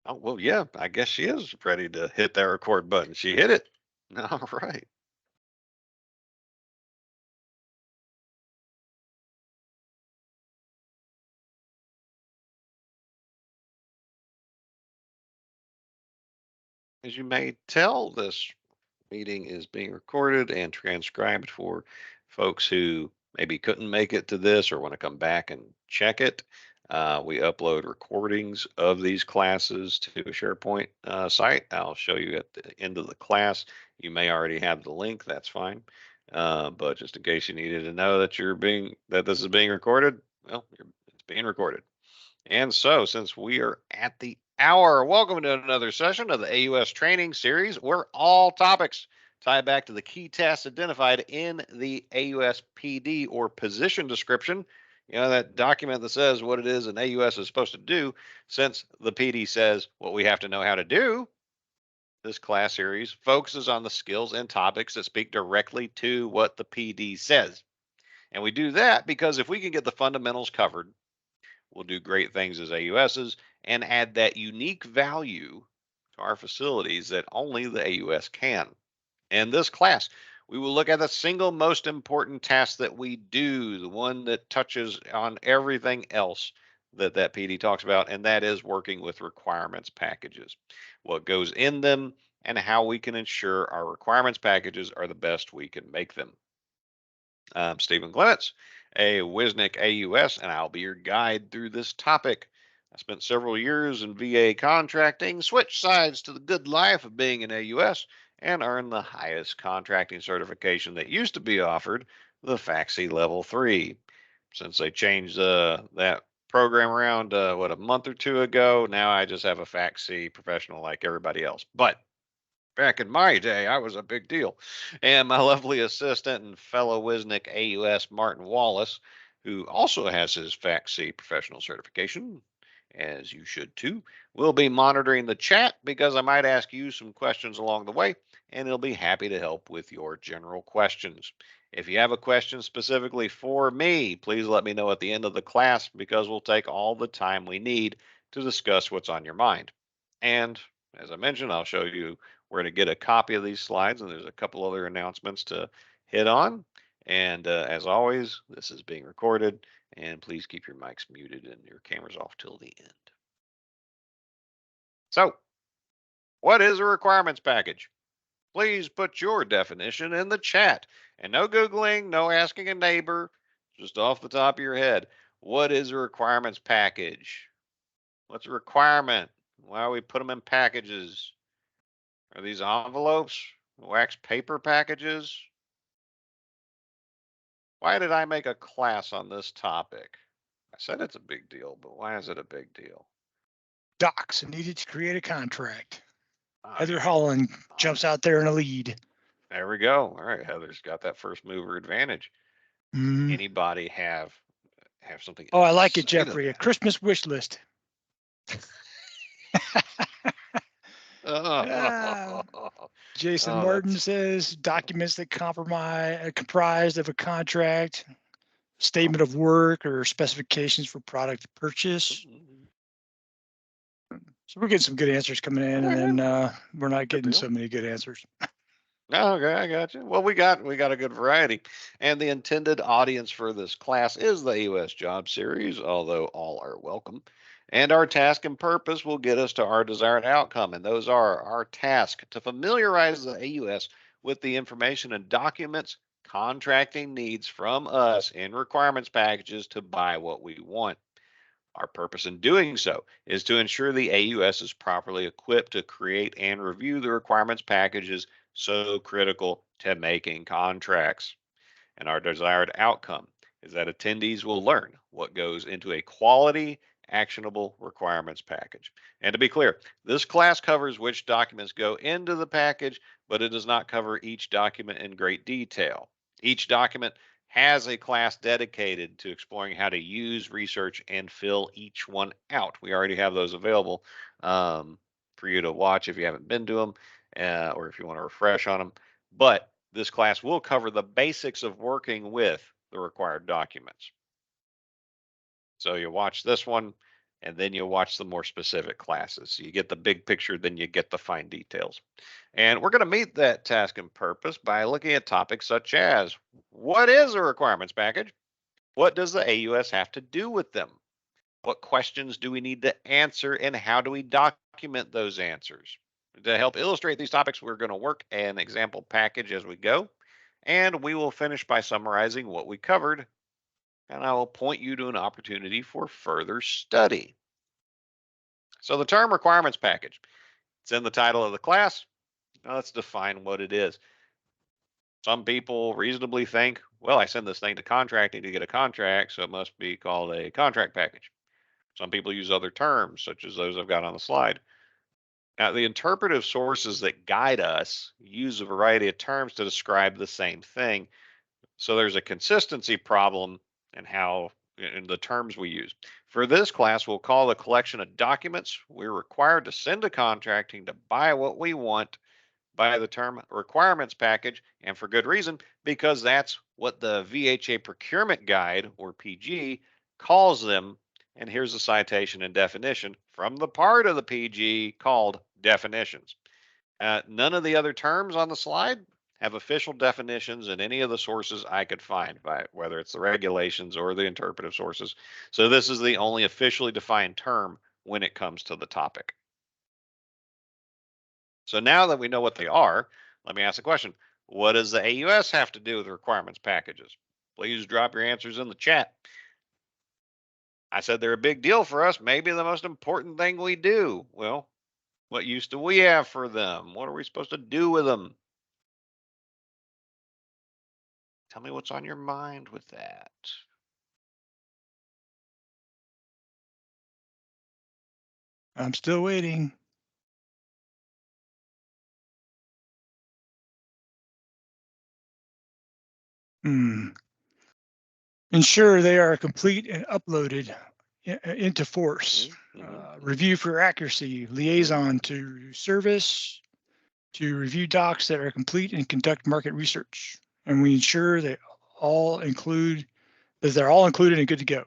Oh, well, yeah, I guess she is ready to hit that record button. She hit it. All right. As you may tell, this meeting is being recorded and transcribed for folks who maybe couldn't make it to this or want to come back and check it. We upload recordings of these classes to a SharePoint site. I'll show you at the end of the class. You may already have the link. That's fine. But just in case you needed to know that that this is being recorded, well, it's being recorded. And so, since we are at the hour, welcome to another session of the AUS training series where all topics tie back to the key tasks identified in the AUS PD or position description. That document that says what it is an AUS is supposed to do. Since the PD says what we have to know how to do, this class series focuses on the skills and topics that speak directly to what the PD says. And we do that because if we can get the fundamentals covered, we'll do great things as AUSs and add that unique value to our facilities that only the AUS can. In this class, we will look at the single most important task that we do, the one that touches on everything else that PD talks about, and that is working with requirements packages, what goes in them, and how we can ensure our requirements packages are the best we can make them. I'm Stephen Clements, a Wisnik AUS, and I'll be your guide through this topic. I spent several years in VA contracting, switched sides to the good life of being an AUS, and earned the highest contracting certification that used to be offered, the FACSI Level 3. Since they changed that program around, a month or two ago, now I just have a FACSI professional like everybody else. But back in my day, I was a big deal. And my lovely assistant and fellow Wisnik AUS, Martin Wallace, who also has his FACC professional certification, as you should too, will be monitoring the chat because I might ask you some questions along the way, and he'll be happy to help with your general questions. If you have a question specifically for me, please let me know at the end of the class because we'll take all the time we need to discuss what's on your mind. And as I mentioned, I'll show you where to get a copy of these slides, and there's a couple other announcements to hit on. And as always, this is being recorded, and please keep your mics muted and your cameras off till the end. So, what is a requirements package? Please put your definition in the chat. And no Googling, no asking a neighbor, just off the top of your head. What is a requirements package? What's a requirement? Why do we put them in packages? Are these envelopes? Wax paper packages? Why did I make a class on this topic? I said it's a big deal, but why is it a big deal? Docs needed to create a contract. Ah, Heather Holland jumps out there in a lead. There we go. All right, Heather's got that first mover advantage. Anybody have something Oh, else I like to it, say to Jeffrey. A that? Christmas wish list. Jason Oh, Martin that's says documents that comprised of a contract, statement of work, or specifications for product purchase. So we're getting some good answers coming in, and then we're not getting so many good answers. Okay, I got you. Well, we got a good variety, and the intended audience for this class is the AUS Job Series, although all are welcome. And our task and purpose will get us to our desired outcome, and those are our task to familiarize the AUS with the information and documents contracting needs from us in requirements packages to buy what we want. Our purpose in doing so is to ensure the AUS is properly equipped to create and review the requirements packages so critical to making contracts. And our desired outcome is that attendees will learn what goes into a quality, actionable requirements package. And to be clear, this class covers which documents go into the package, but it does not cover each document in great detail. Each document has a class dedicated to exploring how to use, research, and fill each one out. We already have those available for you to watch if you haven't been to them or if you want to refresh on them. But this class will cover the basics of working with the required documents. So you watch this one, and then you watch the more specific classes. So you get the big picture, then you get the fine details. And we're going to meet that task and purpose by looking at topics such as what is a requirements package? What does the AUS have to do with them? What questions do we need to answer, and how do we document those answers? To help illustrate these topics, we're going to work an example package as we go, and we will finish by summarizing what we covered, and I will point you to an opportunity for further study. So the term requirements package, it's in the title of the class. Now let's define what it is. Some people reasonably think, well, I send this thing to contracting to get a contract, so it must be called a contract package. Some people use other terms, such as those I've got on the slide. Now, the interpretive sources that guide us use a variety of terms to describe the same thing. So there's a consistency problem in the terms we use. For this class, we'll call the collection of documents we're required to send to contracting to buy what we want by the term requirements package, and for good reason, because that's what the VHA procurement guide, or PG, calls them. And here's a citation and definition from the part of the PG called definitions. None of the other terms on the slide have official definitions in any of the sources I could find, by whether it's the regulations or the interpretive sources. So this is the only officially defined term when it comes to the topic. So now that we know what they are, let me ask a question. What does the AUS have to do with requirements packages? Please drop your answers in the chat. I said they're a big deal for us, maybe the most important thing we do. Well, what use do we have for them? What are we supposed to do with them? Tell me what's on your mind with that. I'm still waiting. Hmm. Ensure they are complete and uploaded into force. Review for accuracy, liaison to service, to review docs that are complete and conduct market research. And we ensure that they're all included and good to go.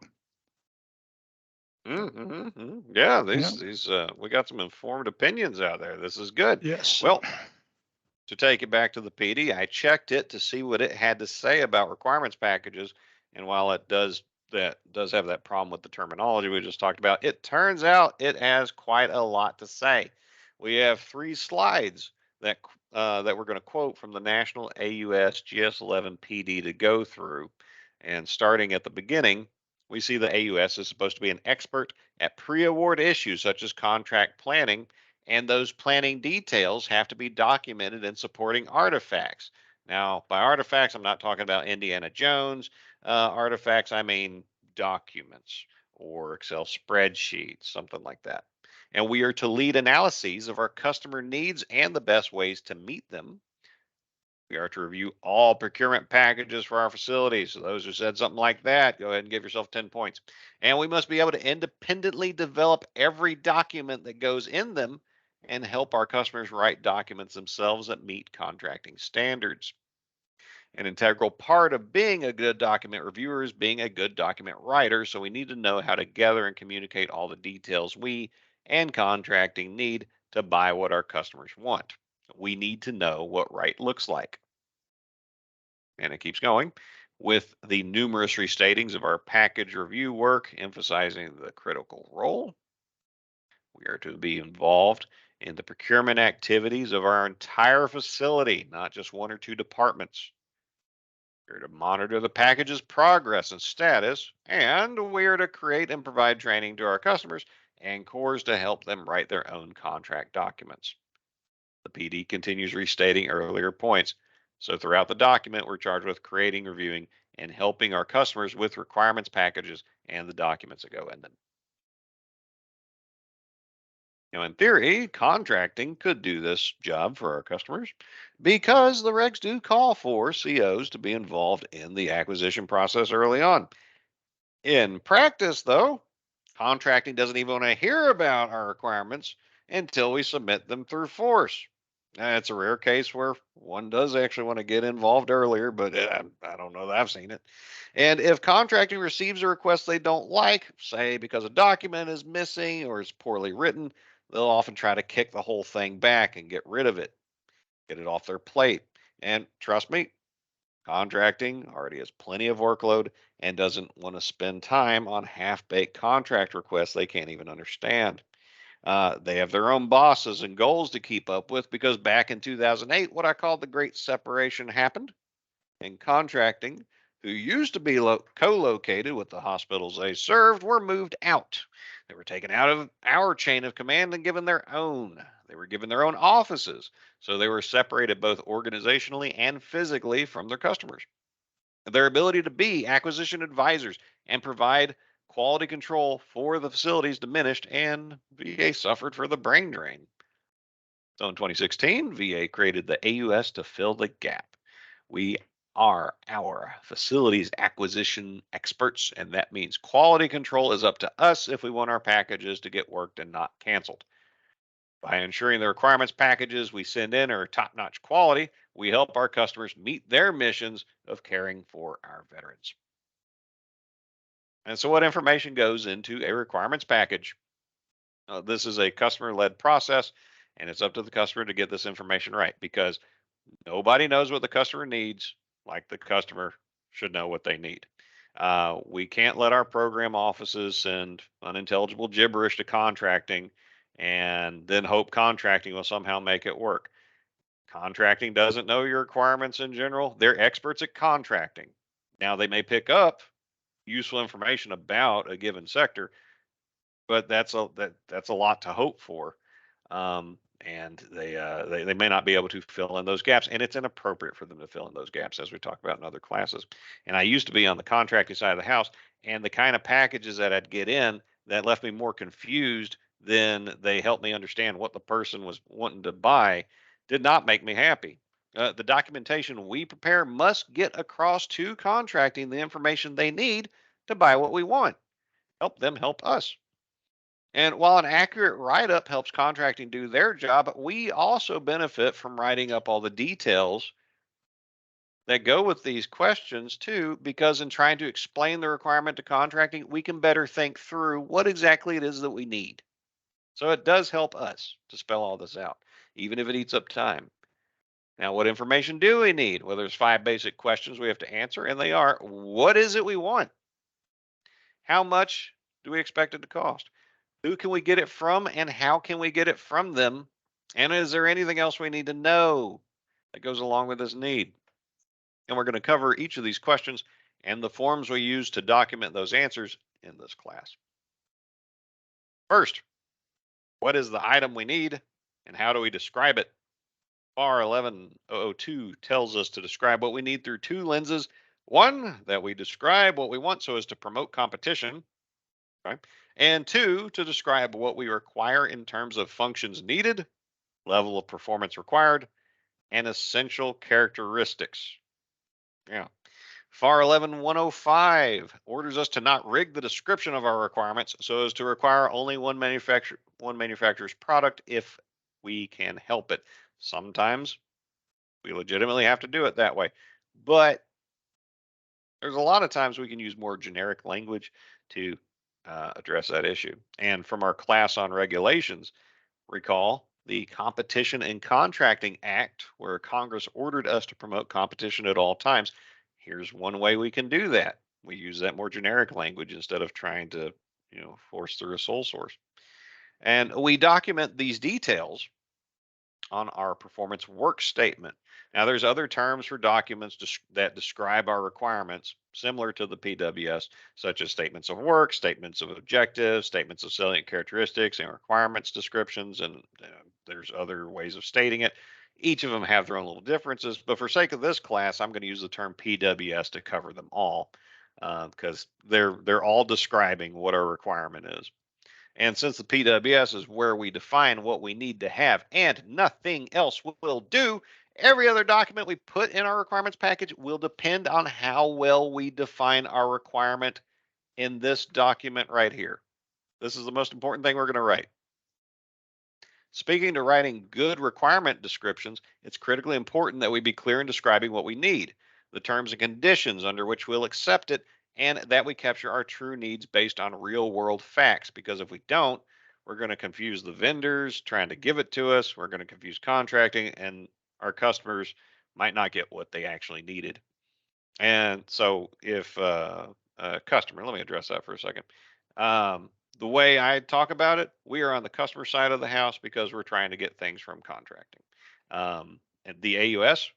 Yeah, these we got some informed opinions out there. This is good. Yes. Well, to take it back to the PD, I checked it to see what it had to say about requirements packages, and while it does have that problem with the terminology we just talked about, it turns out it has quite a lot to say. We have 3 slides that we're going to quote from the National AUS GS11 PD to go through, and starting at the beginning, we see the AUS is supposed to be an expert at pre-award issues such as contract planning, and those planning details have to be documented in supporting artifacts. Now, by artifacts, I'm not talking about Indiana Jones artifacts. I mean documents or Excel spreadsheets, something like that. And we are to lead analyses of our customer needs and the best ways to meet them. We are to review all procurement packages for our facilities. So those who said something like that, go ahead and give yourself 10 points. And we must be able to independently develop every document that goes in them and help our customers write documents themselves that meet contracting standards. An integral part of being a good document reviewer is being a good document writer. So we need to know how to gather and communicate all the details we and contracting need to buy what our customers want. We need to know what right looks like. And it keeps going with the numerous restatings of our package review work, emphasizing the critical role. We are to be involved in the procurement activities of our entire facility, not just 1 or 2 departments. We're to monitor the package's progress and status, and we're to create and provide training to our customers and cores to help them write their own contract documents. The PD continues restating earlier points. So throughout the document, we're charged with creating, reviewing, and helping our customers with requirements packages and the documents that go in them. Now, in theory, contracting could do this job for our customers because the regs do call for COs to be involved in the acquisition process early on. In practice, though, contracting doesn't even want to hear about our requirements until we submit them through force. It's a rare case where one does actually want to get involved earlier, but I don't know that I've seen it. And if contracting receives a request they don't like, say because a document is missing or is poorly written, they'll often try to kick the whole thing back and get rid of it, get it off their plate. And trust me, contracting already has plenty of workload and doesn't want to spend time on half baked contract requests they can't even understand. They have their own bosses and goals to keep up with because back in 2008, what I call the Great Separation happened, and contracting, who used to be co located with the hospitals they served, were moved out. They were taken out of our chain of command and given their own. They were given their own offices. So they were separated both organizationally and physically from their customers. Their ability to be acquisition advisors and provide quality control for the facilities diminished, and VA suffered for the brain drain. So in 2016, VA created the AUS to fill the gap. We are our facilities acquisition experts, and that means quality control is up to us if we want our packages to get worked and not canceled. By ensuring the requirements packages we send in are top notch quality, we help our customers meet their missions of caring for our veterans. And so, what information goes into a requirements package? This is a customer led process, and it's up to the customer to get this information right because nobody knows what the customer needs like the customer should know what they need. We can't let our program offices send unintelligible gibberish to contracting and then hope contracting will somehow make it work. Contracting doesn't know your requirements in general. They're experts at contracting. Now, they may pick up useful information about a given sector, but that's a lot to hope for. And they may not be able to fill in those gaps, and it's inappropriate for them to fill in those gaps, as we talked about in other classes. And I used to be on the contracting side of the house, and the kind of packages that I'd get in that left me more confused than they helped me understand what the person was wanting to buy did not make me happy. The documentation we prepare must get across to contracting the information they need to buy what we want. Help them help us. And while an accurate write up helps contracting do their job, we also benefit from writing up all the details that go with these questions too, because in trying to explain the requirement to contracting, we can better think through what exactly it is that we need. So it does help us to spell all this out, even if it eats up time. Now, what information do we need? Well, there's five basic questions we have to answer, and they are: what is it we want? How much do we expect it to cost? Who can we get it from and how can we get it from them? And is there anything else we need to know that goes along with this need? And we're going to cover each of these questions and the forms we use to document those answers in this class. First, what is the item we need and how do we describe it? FAR 11002 tells us to describe what we need through two lenses. One, that we describe what we want so as to promote competition. Okay. And two, to describe what we require in terms of functions needed, level of performance required, and essential characteristics. Yeah. FAR 11105 orders us to not rig the description of our requirements so as to require only one manufacturer's product if we can help it. Sometimes we legitimately have to do it that way. But there's a lot of times we can use more generic language to address that issue. And from our class on regulations, recall the Competition and Contracting Act, where Congress ordered us to promote competition at all times. Here's one way we can do that. We use that more generic language instead of trying to, force through a sole source. And we document these details on our performance work statement. Now, there's other terms for documents that describe our requirements, similar to the PWS, such as statements of work, statements of objectives, statements of salient characteristics, and requirements descriptions. And there's other ways of stating it. Each of them have their own little differences, but for sake of this class, I'm going to use the term PWS to cover them all because they're all describing what our requirement is. And since the PWS is where we define what we need to have and nothing else will do, every other document we put in our requirements package will depend on how well we define our requirement in this document right here. This is the most important thing we're going to write. Speaking to writing good requirement descriptions, it's critically important that we be clear in describing what we need, the terms and conditions under which we'll accept it, and that we capture our true needs based on real world facts. Because if we don't, we're going to confuse the vendors trying to give it to us, we're going to confuse contracting, and our customers might not get what they actually needed. And so, if a customer, let me address that for a second. Um, the way I talk about it, we are on the customer side of the house because we're trying to get things from contracting. And the AUS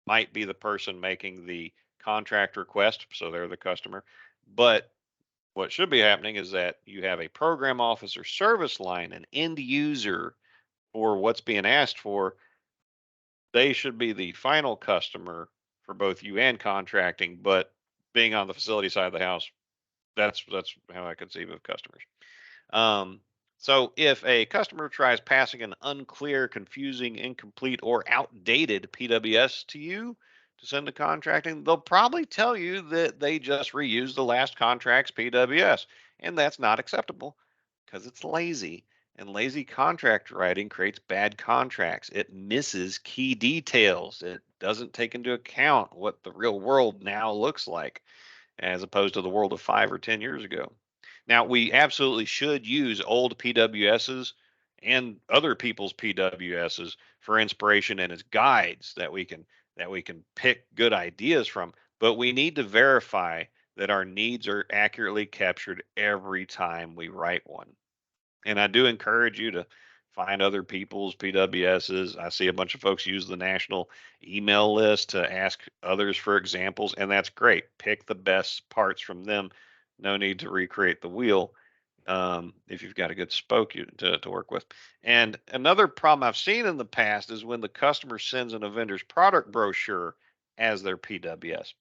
might be the person making the contract request, so they're the customer. But what should be happening is that you have a program officer service line, an end user for what's being asked for. They should be the final customer for both you and contracting, but being on the facility side of the house, that's how I conceive of customers. Um, so if a customer tries passing an unclear, confusing, incomplete, or outdated PWS to you to send to contracting, they'll probably tell you that they just reused the last contract's PWS, and that's not acceptable because it's lazy. And lazy contract writing creates bad contracts. It misses key details. It doesn't take into account what the real world now looks like as opposed to the world of 5 or 10 years ago. Now, we absolutely should use old PWSs and other people's PWSs for inspiration and as guides that we can pick good ideas from, but we need to verify that our needs are accurately captured every time we write one. And I do encourage you to find other people's PWSs. I see a bunch of folks use the national email list to ask others for examples, and that's great. Pick the best parts from them. No need to recreate the wheel if you've got a good spoke to work with. And another problem I've seen in the past is when the customer sends in a vendor's product brochure as their PWS.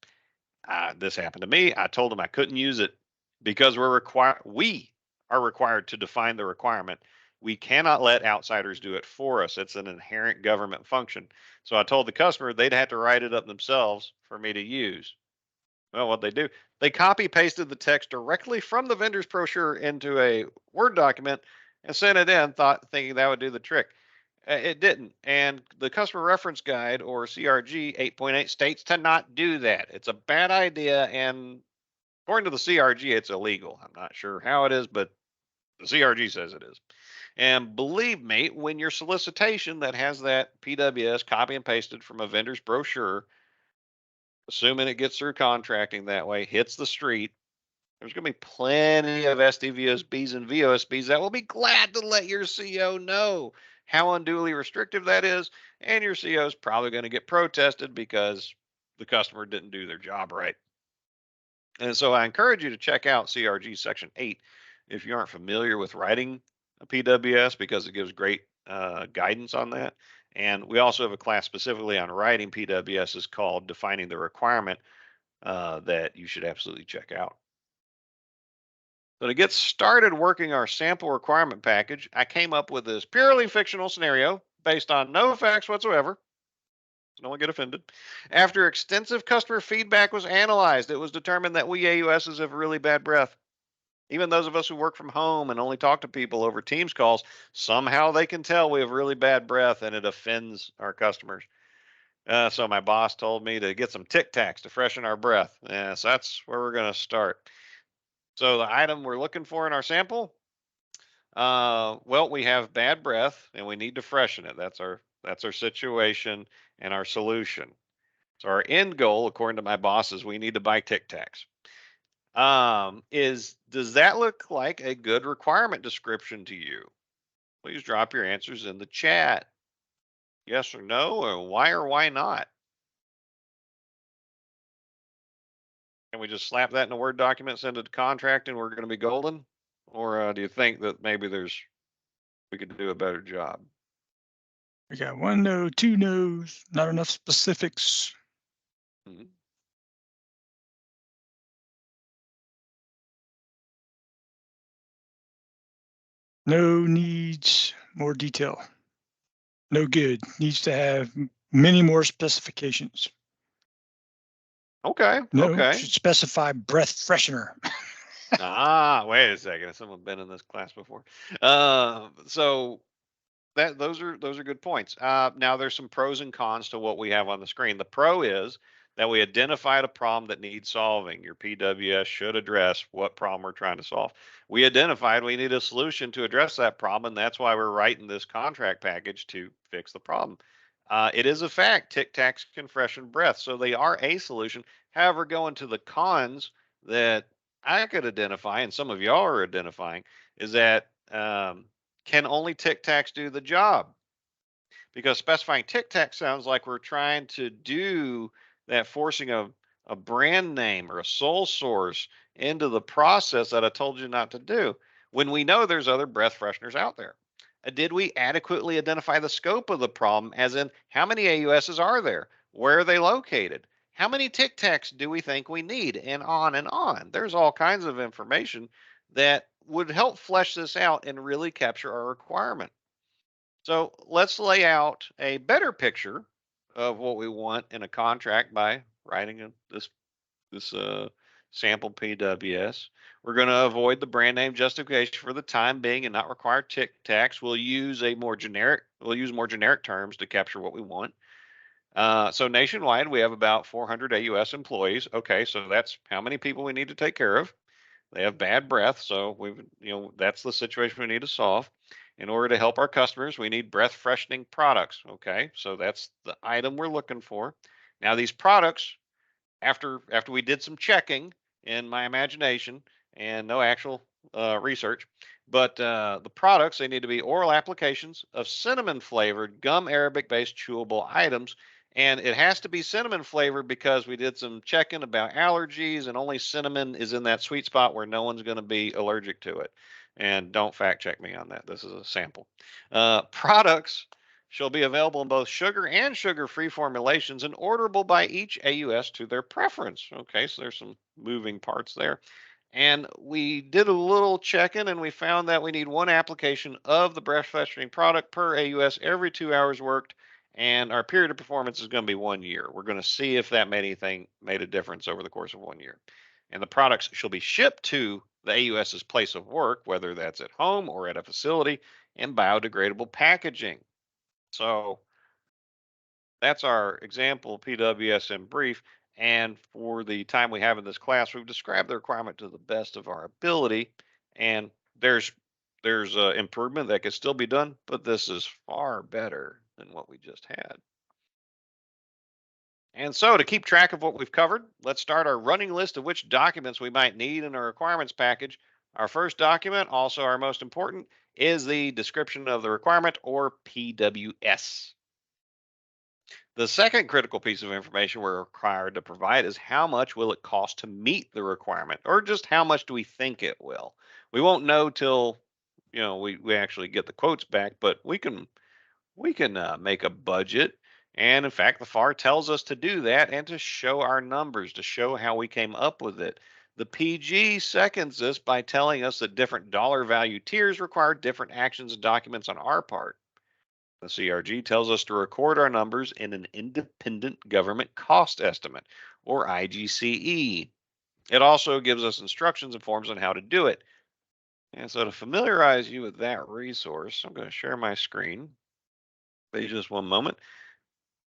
This happened to me. I told them I couldn't use it because we are required to define the requirement. We cannot let outsiders do it for us. It's an inherent government function. So I told the customer they'd have to write it up themselves for me to use. Well, what they do, they copy pasted the text directly from the vendor's brochure into a Word document and sent it in, thinking that would do the trick. It didn't. And the customer reference guide, or CRG 8.8, states to not do that. It's a bad idea. And according to the CRG, it's illegal. I'm not sure how it is, but the CRG says it is. And believe me, when your solicitation that has that PWS copy and pasted from a vendor's brochure, assuming it gets through contracting that way, hits the street, there's going to be plenty of SDVOSBs and VOSBs that will be glad to let your CO know how unduly restrictive that is. And your CO is probably going to get protested because the customer didn't do their job right. And so I encourage you to check out CRG Section 8 if you aren't familiar with writing a PWS, because it gives great guidance on that. And we also have a class specifically on writing PWSs called Defining the Requirement that you should absolutely check out. So to get started working our sample requirement package, I came up with this purely fictional scenario based on no facts whatsoever. So no one get offended. After extensive customer feedback was analyzed, it was determined that we AUSs have really bad breath. Even those of us who work from home and only talk to people over Teams calls, somehow they can tell we have really bad breath and it offends our customers. So my boss told me to get some Tic Tacs to freshen our breath. So that's where we're going to start. So the item we're looking for in our sample, well, we have bad breath and we need to freshen it. That's our situation and our solution. So our end goal, according to my boss, is we need to buy Tic Tacs. Does that look like a good requirement description to you? Please drop your answers in the chat. Yes or no, or why not? Can we just slap that in a Word document, send it to contract, and we're going to be golden? Or do you think that maybe we could do a better job? We got 1 no, 2 no's, not enough specifics. Mhm. No needs more detail. No good. Needs to have many more specifications. Okay. No, Okay. should specify breath freshener. Wait a second. Has someone been in this class before? So those are good points. Now there's some pros and cons to what we have on the screen. The pro is that we identified a problem that needs solving. Your PWS should address what problem we're trying to solve. We identified we need a solution to address that problem, and that's why we're writing this contract package to fix the problem. It is a fact, tic tacs can freshen breath, so they are a solution. However, going to the cons that I could identify, and some of y'all are identifying, is that can only tic tacs do the job? Because specifying tic tac sounds like we're trying to do that, forcing a brand name or a sole source into the process that I told you not to do, when we know there's other breath fresheners out there. Did we adequately identify the scope of the problem, as in how many AUSs are there? Where are they located? How many tic tacs do we think we need? And on and on. There's all kinds of information that would help flesh this out and really capture our requirement. So let's lay out a better picture of what we want in a contract by writing this sample PWS. We're going to avoid the brand name justification for the time being and not require tic tacs. We'll use more generic terms to capture what we want. So nationwide, we have about 400 AUS employees. Okay, so that's how many people we need to take care of. They have bad breath, so that's the situation we need to solve. In order to help our customers, we need breath freshening products. Okay, so that's the item we're looking for. Now, these products, after we did some checking in my imagination and no actual research, but the products, they need to be oral applications of cinnamon flavored gum arabic based chewable items. And it has to be cinnamon flavored because we did some checking about allergies, and only cinnamon is in that sweet spot where no one's going to be allergic to it. And don't fact check me on that. This is a sample. Products shall be available in both sugar and sugar-free formulations and orderable by each AUS to their preference. Okay, so there's some moving parts there. And we did a little checking and we found that we need one application of the breath freshening product per AUS every 2 hours worked. And our period of performance is going to be 1 year. We're going to see if that made a difference over the course of 1 year. And the products shall be shipped to the AUS's place of work, whether that's at home or at a facility, in biodegradable packaging. So that's our example PWS in brief. And for the time we have in this class, we've described the requirement to the best of our ability. And there's improvement that could still be done, but this is far better than what we just had. And so to keep track of what we've covered, let's start our running list of which documents we might need in our requirements package. Our first document, also our most important, is the description of the requirement, or PWS. The second critical piece of information we're required to provide is how much will it cost to meet the requirement, or just how much do we think it will. We won't know till we actually get the quotes back, but we can make a budget. And in fact, the FAR tells us to do that and to show our numbers, to show how we came up with it. The PG seconds this by telling us that different dollar value tiers require different actions and documents on our part. The CRG tells us to record our numbers in an independent government cost estimate, or IGCE. It also gives us instructions and forms on how to do it. And so to familiarize you with that resource, I'm going to share my screen. Wait just one moment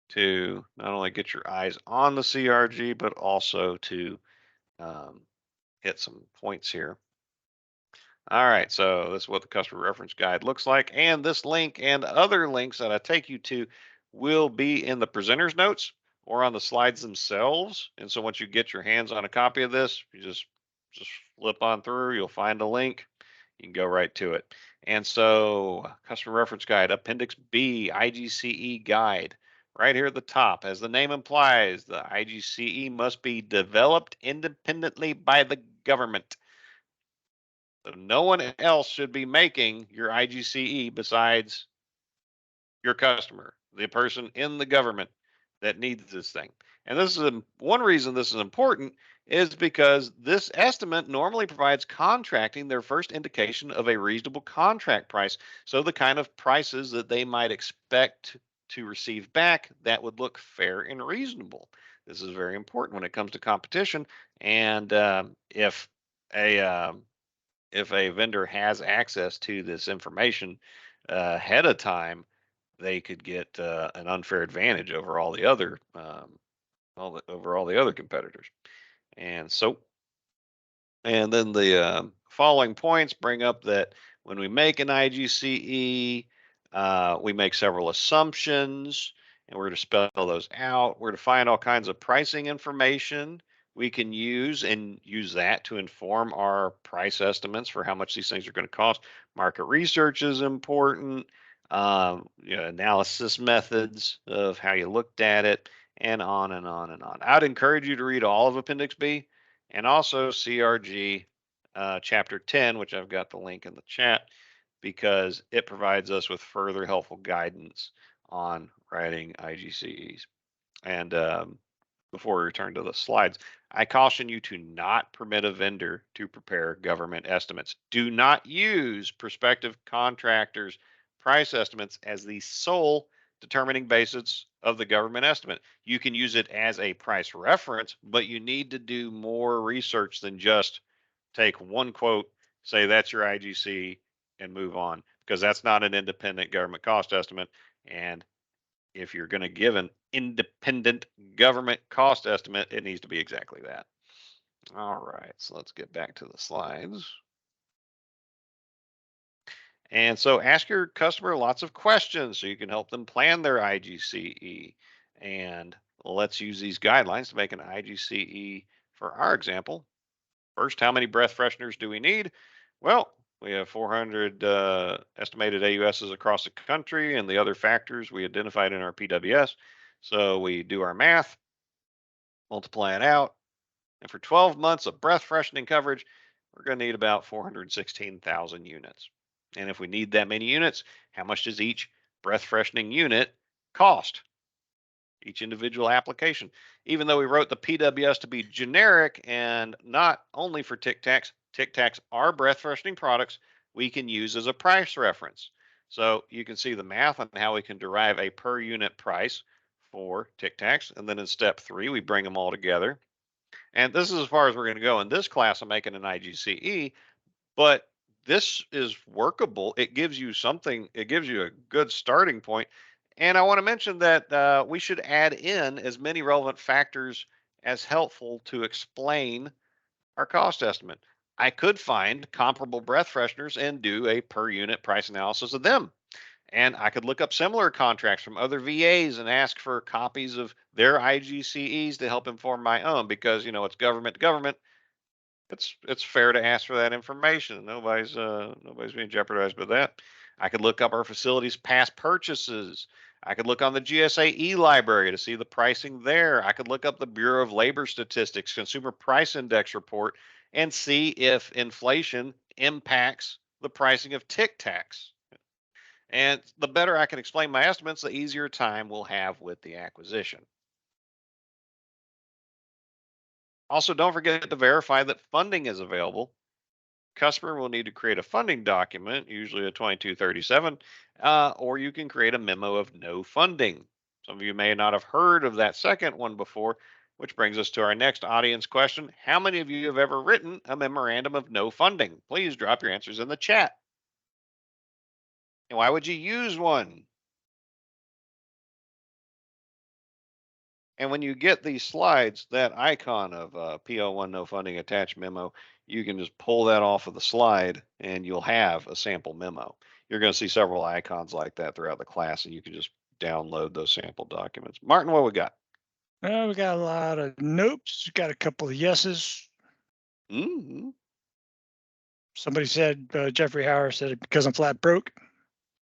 to not only get your eyes on the CRG, but also to um, hit some points here. All right, so this is what the customer reference guide looks like. And this link and other links that I take you to will be in the presenter's notes or on the slides themselves. And so once you get your hands on a copy of this, you just flip on through, you'll find a link. You can go right to it. And so customer reference guide, Appendix B, IGCE guide, right here at the top. As the name implies, the IGCE must be developed independently by the government. So no one else should be making your IGCE besides your customer, the person in the government that needs this thing. And this is one reason this is important is because this estimate normally provides contracting their first indication of a reasonable contract price. So the kind of prices that they might expect to receive back that would look fair and reasonable. This is very important when it comes to competition. And a if a vendor has access to this information, ahead of time, they could get an unfair advantage over all the other over all the other competitors. And so, and then the following points bring up that when we make an IGCE, we make several assumptions, and we're to spell those out. We're to find all kinds of pricing information we can use and use that to inform our price estimates for how much these things are going to cost. Market research is important. Analysis methods of how you looked at it, and on and on and on. I'd encourage you to read all of Appendix B and also CRG Chapter 10, which I've got the link in the chat, because it provides us with further helpful guidance on writing IGCEs. And before we return to the slides, I caution you to not permit a vendor to prepare government estimates. Do not use prospective contractors' price estimates as the sole determining basis of the government estimate. You can use it as a price reference, but you need to do more research than just take one quote, say that's your IGC, and move on, because that's not an independent government cost estimate. And if you're going to give an independent government cost estimate, it needs to be exactly that. All right, so let's get back to the slides. And so ask your customer lots of questions so you can help them plan their IGCE. And let's use these guidelines to make an IGCE for our example. First, how many breath fresheners do we need? Well, we have 400 estimated AUSs across the country, and the other factors we identified in our PWS. So we do our math, multiply it out, and for 12 months of breath freshening coverage, we're going to need about 416,000 units. And if we need that many units, how much does each breath freshening unit cost? Each individual application. Even though we wrote the PWS to be generic and not only for Tic Tacs, Tic Tacs are breath freshening products we can use as a price reference. So you can see the math on how we can derive a per unit price for Tic Tacs. And then in step 3, we bring them all together. And this is as far as we're going to go in this class. I'm making an IGCE, but this is workable. It gives you something, it gives you a good starting point. And I want to mention that we should add in as many relevant factors as helpful to explain our cost estimate. I could find comparable breath fresheners and do a per unit price analysis of them. And I could look up similar contracts from other VAs and ask for copies of their IGCEs to help inform my own, because it's government to government. It's fair to ask for that information. Nobody's being jeopardized by that. I could look up our facilities' past purchases. I could look on the GSA library to see the pricing there. I could look up the Bureau of Labor Statistics Consumer Price Index report and see if inflation impacts the pricing of Tic Tacs. And the better I can explain my estimates, the easier time we'll have with the acquisition. Also, don't forget to verify that funding is available. Customer will need to create a funding document, usually a 2237, or you can create a memo of no funding. Some of you may not have heard of that second one before, which brings us to our next audience question. How many of you have ever written a memorandum of no funding? Please drop your answers in the chat. And why would you use one? And when you get these slides, that icon of PO1 no funding attached memo, you can just pull that off of the slide and you'll have a sample memo. You're going to see several icons like that throughout the class, and you can just download those sample documents. Martin, what we got? We got a lot of nopes. We got a couple of yeses. Mm-hmm. Somebody said, Jeffrey Howard said, because I'm flat broke.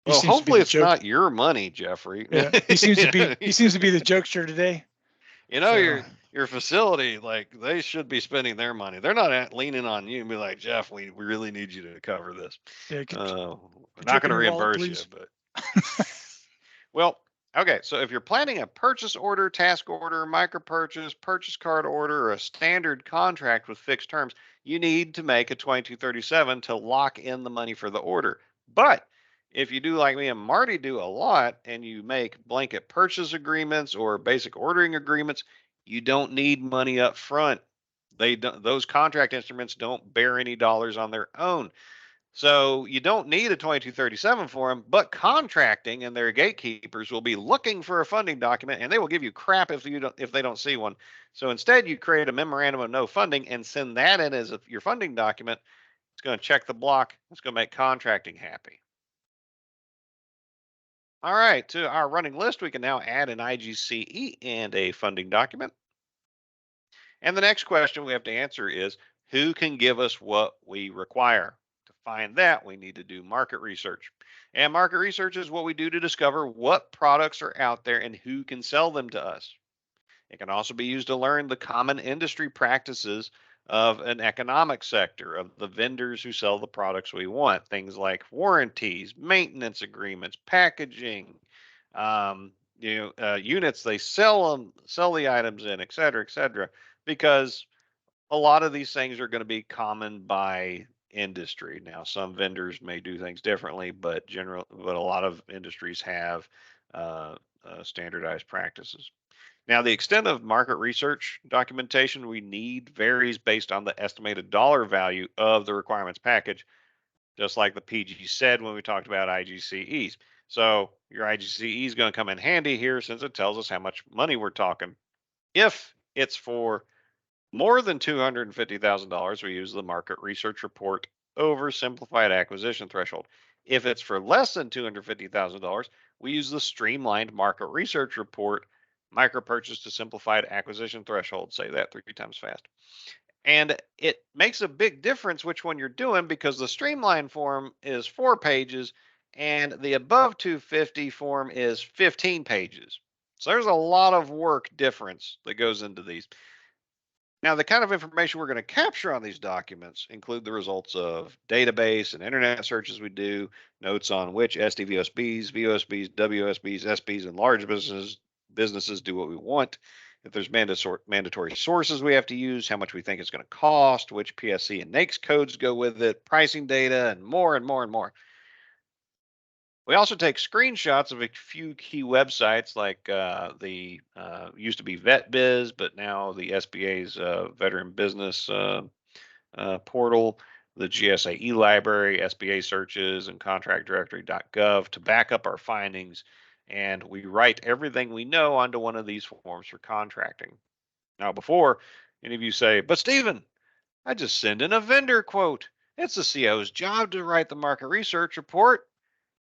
Well, hopefully it's not your money, Jeffrey. Yeah, he seems to be. He seems to be the jokester today. Your facility, like, they should be spending their money. They're not leaning on you and be like, Jeff, we really need you to cover this. Yeah, We're not going to reimburse you, but well, okay. So if you're planning a purchase order, task order, micro purchase, purchase card order, or a standard contract with fixed terms, you need to make a 2237 to lock in the money for the order. But if you do like me and Marty do a lot, and you make blanket purchase agreements or basic ordering agreements, you don't need money up front. Those contract instruments don't bear any dollars on their own. So you don't need a 2237 form, but contracting and their gatekeepers will be looking for a funding document, and they will give you crap if they don't see one. So instead, you create a memorandum of no funding and send that in as your funding document. It's going to check the block. It's going to make contracting happy. All right, to our running list, we can now add an IGCE and a funding document. And the next question we have to answer is, who can give us what we require? To find that, we need to do market research. And market research is what we do to discover what products are out there and who can sell them to us. It can also be used to learn the common industry practices of an economic sector, of the vendors who sell the products we want. Things like warranties, maintenance agreements, packaging, units they sell the items in, et cetera, et cetera. Because a lot of these things are going to be common by industry. Now, some vendors may do things differently, but a lot of industries have standardized practices. Now, the extent of market research documentation we need varies based on the estimated dollar value of the requirements package, just like the PG said when we talked about IGCEs. So your IGCE is going to come in handy here since it tells us how much money we're talking. If it's for more than $250,000, we use the market research report over simplified acquisition threshold. If it's for less than $250,000, we use the streamlined market research report, micro purchase to simplified acquisition threshold. Say that 3 times fast. And it makes a big difference which one you're doing because the streamlined form is 4 pages and the above 250 form is 15 pages. So there's a lot of work difference that goes into these. Now, the kind of information we're going to capture on these documents include the results of database and internet searches we do, notes on which SDVOSBs, VOSBs, WOSBs, SBs, and large businesses do what we want. If there's mandatory sources we have to use, how much we think it's going to cost, which PSC and NAICS codes go with it, pricing data, and more and more and more. We also take screenshots of a few key websites like the used to be VetBiz, but now the SBA's Veteran Business portal, the GSA e-library, SBA searches, and contractdirectory.gov to back up our findings. And we write everything we know onto one of these forms for contracting. Now, before any of you say, but Stephen, I just send in a vendor quote. It's the CO's job to write the market research report.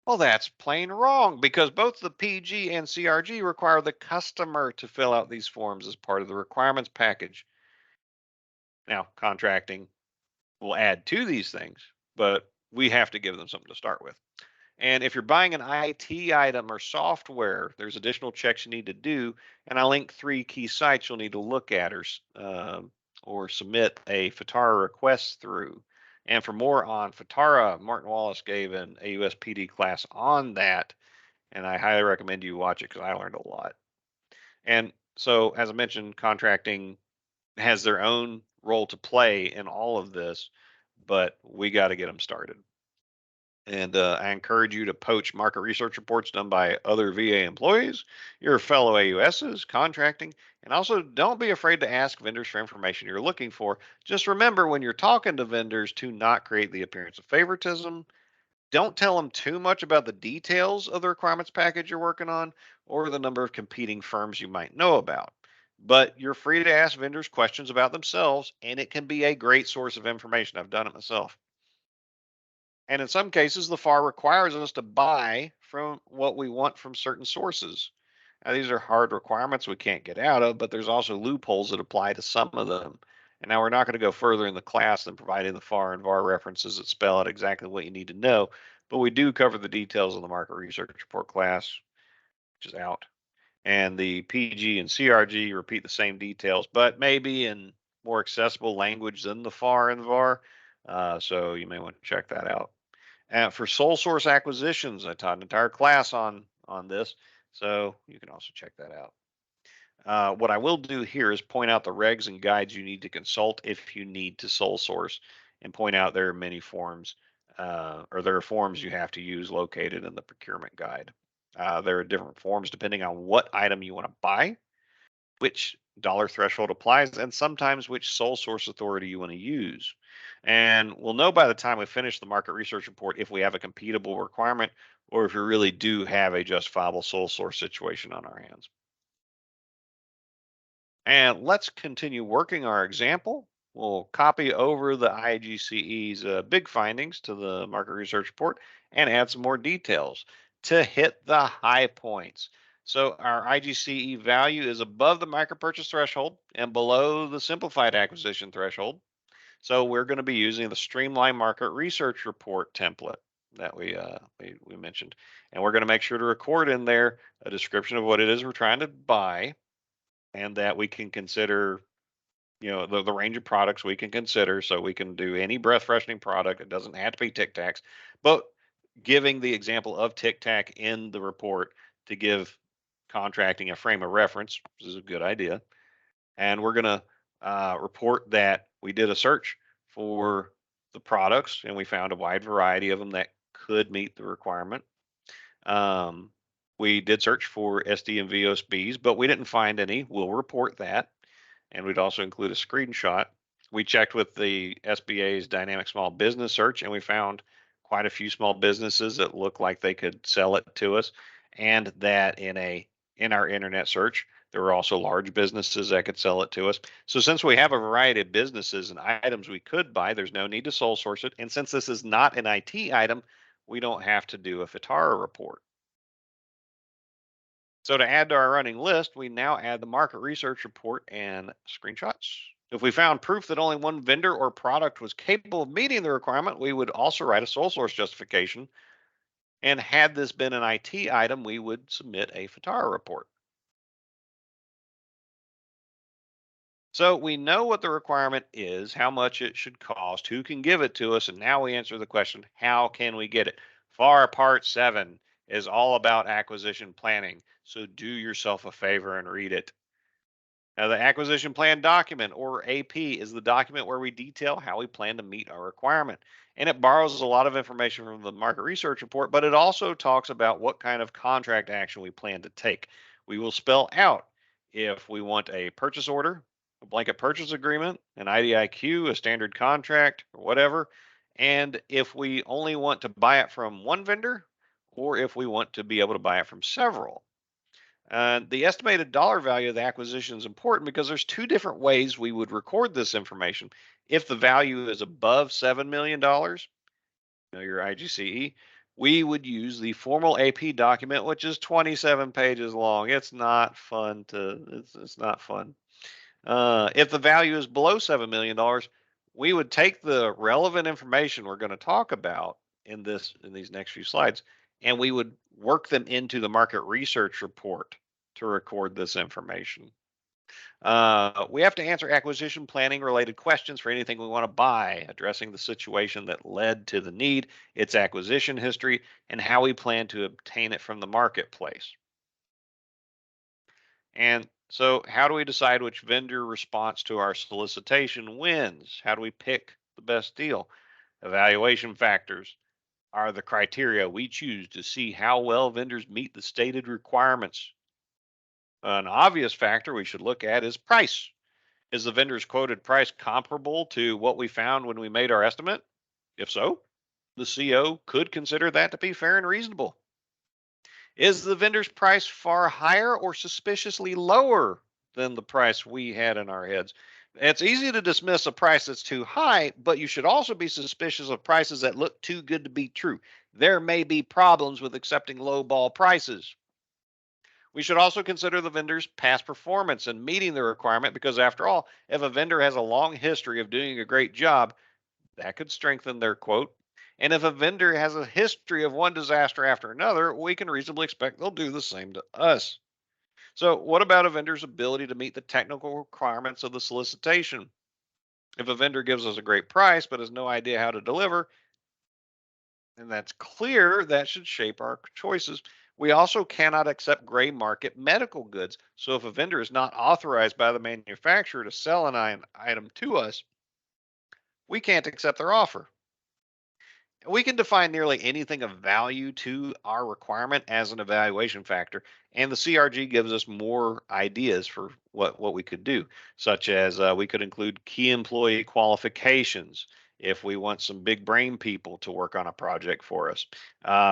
Well, that's plain wrong because both the PG and CRG require the customer to fill out these forms as part of the requirements package. Now, contracting will add to these things, but we have to give them something to start with. And if you're buying an IT item or software, there's additional checks you need to do. And I link 3 key sites you'll need to look at or submit a FATARA request through. And for more on FATARA, Martin Wallace gave an AUSPD class on that. And I highly recommend you watch it because I learned a lot. And so, as I mentioned, contracting has their own role to play in all of this, but we got to get them started. And I encourage you to poach market research reports done by other VA employees, your fellow AUSs, contracting, and also don't be afraid to ask vendors for information you're looking for. Just remember when you're talking to vendors to not create the appearance of favoritism. Don't tell them too much about the details of the requirements package you're working on or the number of competing firms you might know about. But you're free to ask vendors questions about themselves, and it can be a great source of information. I've done it myself. And in some cases, the FAR requires us to buy from what we want from certain sources. Now, these are hard requirements we can't get out of, but there's also loopholes that apply to some of them. And now we're not going to go further in the class than providing the FAR and VAR references that spell out exactly what you need to know, but we do cover the details in the market research report class, which is out. And the PG and CRG repeat the same details, but maybe in more accessible language than the FAR and VAR. So you may want to check that out. For sole source acquisitions, I taught an entire class on this, so you can also check that out. What I will do here is point out the regs and guides you need to consult if you need to sole source, and point out there are many forms, or there are forms you have to use located in the procurement guide. There are different forms depending on what item you want to buy, which dollar threshold applies, and sometimes which sole source authority you want to use. And we'll know by the time we finish the market research report if we have a completable requirement or if we really do have a justifiable sole source situation on our hands. And let's continue working our example. We'll copy over the IGCE's big findings to the market research report and add some more details to hit the high points. So our IGCE value is above the micro purchase threshold and below the simplified acquisition threshold. So we're going to be using the streamlined market research report template that we mentioned. And we're going to make sure to record in there a description of what it is we're trying to buy, and that we can consider, the range of products we can consider. So we can do any breath freshening product. It doesn't have to be Tic Tacs, but giving the example of Tic Tac in the report to give contracting a frame of reference is a good idea. And we're going to report that we did a search for the products and we found a wide variety of them that could meet the requirement. Um, we did search for SD and VOSBs, but we didn't find any. We'll report that. And we'd also include a screenshot. We checked with the SBA's dynamic small business search, and we found quite a few small businesses that looked like they could sell it to us, and that in our internet search, there were also large businesses that could sell it to us. So since we have a variety of businesses and items we could buy, there's no need to sole source it. And since this is not an IT item, we don't have to do a FITARA report. So to add to our running list, we now add the market research report and screenshots. If we found proof that only one vendor or product was capable of meeting the requirement, we would also write a sole source justification. And had this been an IT item, we would submit a FITARA report. So we know what the requirement is, how much it should cost, who can give it to us, and now we answer the question, how can we get it? FAR Part 7 is all about acquisition planning, so do yourself a favor and read it. Now, the acquisition plan document, or AP, is the document where we detail how we plan to meet our requirement. And it borrows a lot of information from the market research report, but it also talks about what kind of contract action we plan to take. We will spell out if we want a purchase order, a blanket purchase agreement, an IDIQ, a standard contract, or whatever, and if we only want to buy it from one vendor, or if we want to be able to buy it from several. The estimated dollar value of the acquisition is important because there's two different ways we would record this information. If the value is above $7 million, your IGCE, we would use the formal AP document, which is 27 pages long. It's not fun it's not fun. If the value is below $7 million, we would take the relevant information we're going to talk about in these next few slides, and we would work them into the market research report to record this information. We have to answer acquisition planning related questions for anything we want to buy, addressing the situation that led to the need, its acquisition history, and how we plan to obtain it from the marketplace. And so, how do we decide which vendor response to our solicitation wins? How do we pick the best deal? Evaluation factors are the criteria we choose to see how well vendors meet the stated requirements. An obvious factor we should look at is price. Is the vendor's quoted price comparable to what we found when we made our estimate? If so, the CO could consider that to be fair and reasonable. Is the vendor's price far higher or suspiciously lower than the price we had in our heads? It's easy to dismiss a price that's too high, but you should also be suspicious of prices that look too good to be true. There may be problems with accepting low ball prices. We should also consider the vendor's past performance and meeting the requirement because, after all, if a vendor has a long history of doing a great job, that could strengthen their quote. And if a vendor has a history of one disaster after another, we can reasonably expect they'll do the same to us. So, what about a vendor's ability to meet the technical requirements of the solicitation? If a vendor gives us a great price but has no idea how to deliver, and that's clear, that should shape our choices. We also cannot accept gray market medical goods. So if a vendor is not authorized by the manufacturer to sell an item to us, we can't accept their offer. We can define nearly anything of value to our requirement as an evaluation factor, and the CRG gives us more ideas for what we could do, such as we could include key employee qualifications if we want some big brain people to work on a project for us,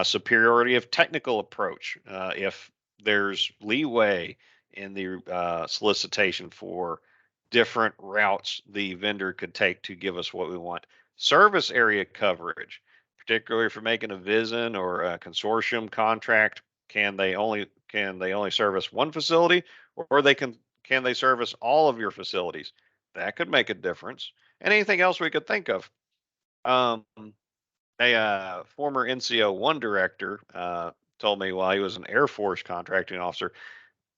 superiority of technical approach if there's leeway in the solicitation for different routes the vendor could take to give us what we want, service area coverage, particularly if you're making a VISN or a consortium contract. Can they only service one facility, or can they service all of your facilities? That could make a difference. And anything else we could think of. Um, a former NCO one director told me while he was an Air Force contracting officer,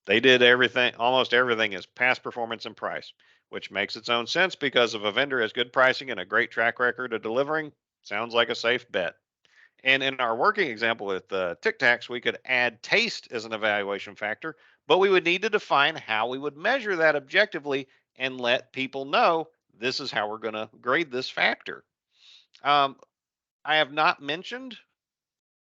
they did everything, almost everything is past performance and price, which makes its own sense because if a vendor has good pricing and a great track record of delivering, sounds like a safe bet. And in our working example with Tic Tacs, we could add taste as an evaluation factor, but we would need to define how we would measure that objectively and let people know this is how we're going to grade this factor. Um, I have not mentioned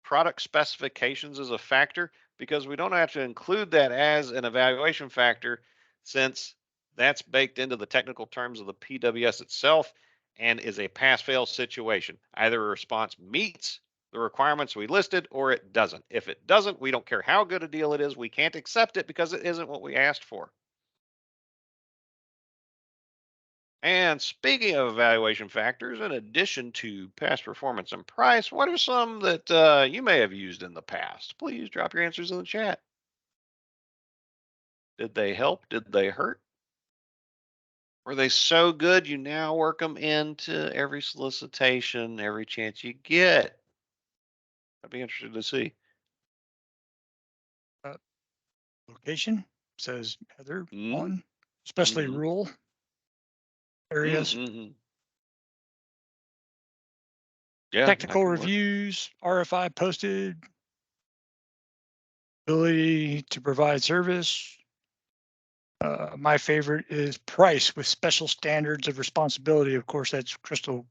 product specifications as a factor because we don't have to include that as an evaluation factor since that's baked into the technical terms of the PWS itself and is a pass fail situation. Either a response meets the requirements we listed or it doesn't. If it doesn't, we don't care how good a deal it is, we can't accept it because it isn't what we asked for. And speaking of evaluation factors, in addition to past performance and price, what are some that you may have used in the past? Please drop your answers in the chat. Did they help? Did they hurt? Were they so good you now work them into every solicitation, every chance you get? I'd be interested to see. Uh, Location says Heather Mm-hmm. one, especially Mm-hmm. rural areas. Mm-hmm. Yeah, that Technical could work. reviews, RFI posted, ability to provide service. My favorite is price with special standards of responsibility. Of course, that's Crystal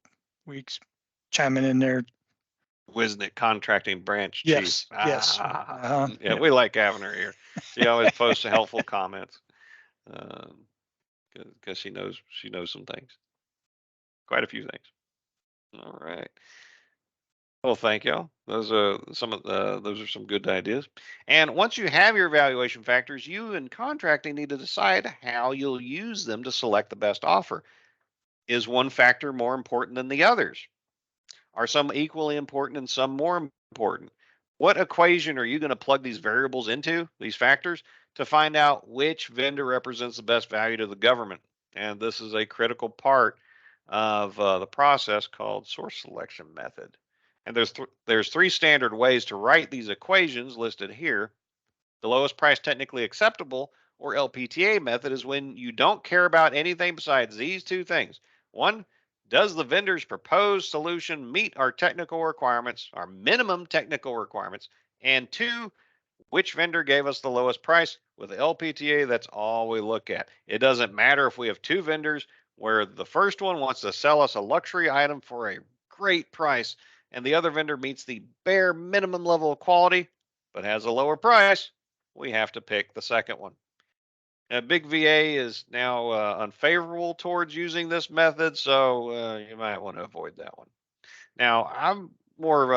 Weeks chiming in there. Wisnit Contracting Branch Chief. Yes, yes. Yeah, Yep. we like having her here. She always posts helpful comments because she knows some things, quite a few things. All right. Well, thank y'all. Those are some good ideas. And once you have your evaluation factors, you in contracting need to decide how you'll use them to select the best offer. Is one factor more important than the others? Are some equally important and some more important? What equation are you going to plug these variables into, these factors, to find out which vendor represents the best value to the government? And this is a critical part of the process called source selection method. And there's three standard ways to write these equations listed here. The lowest price technically acceptable, or LPTA method, is when you don't care about anything besides these two things. One, does the vendor's proposed solution meet our technical requirements, our minimum technical requirements? And two, which vendor gave us the lowest price? With LPTA, that's all we look at. It doesn't matter if we have two vendors where the first one wants to sell us a luxury item for a great price and the other vendor meets the bare minimum level of quality but has a lower price. We have to pick the second one. Now, Big VA is now unfavorable towards using this method, so you might want to avoid that one. Now, I'm more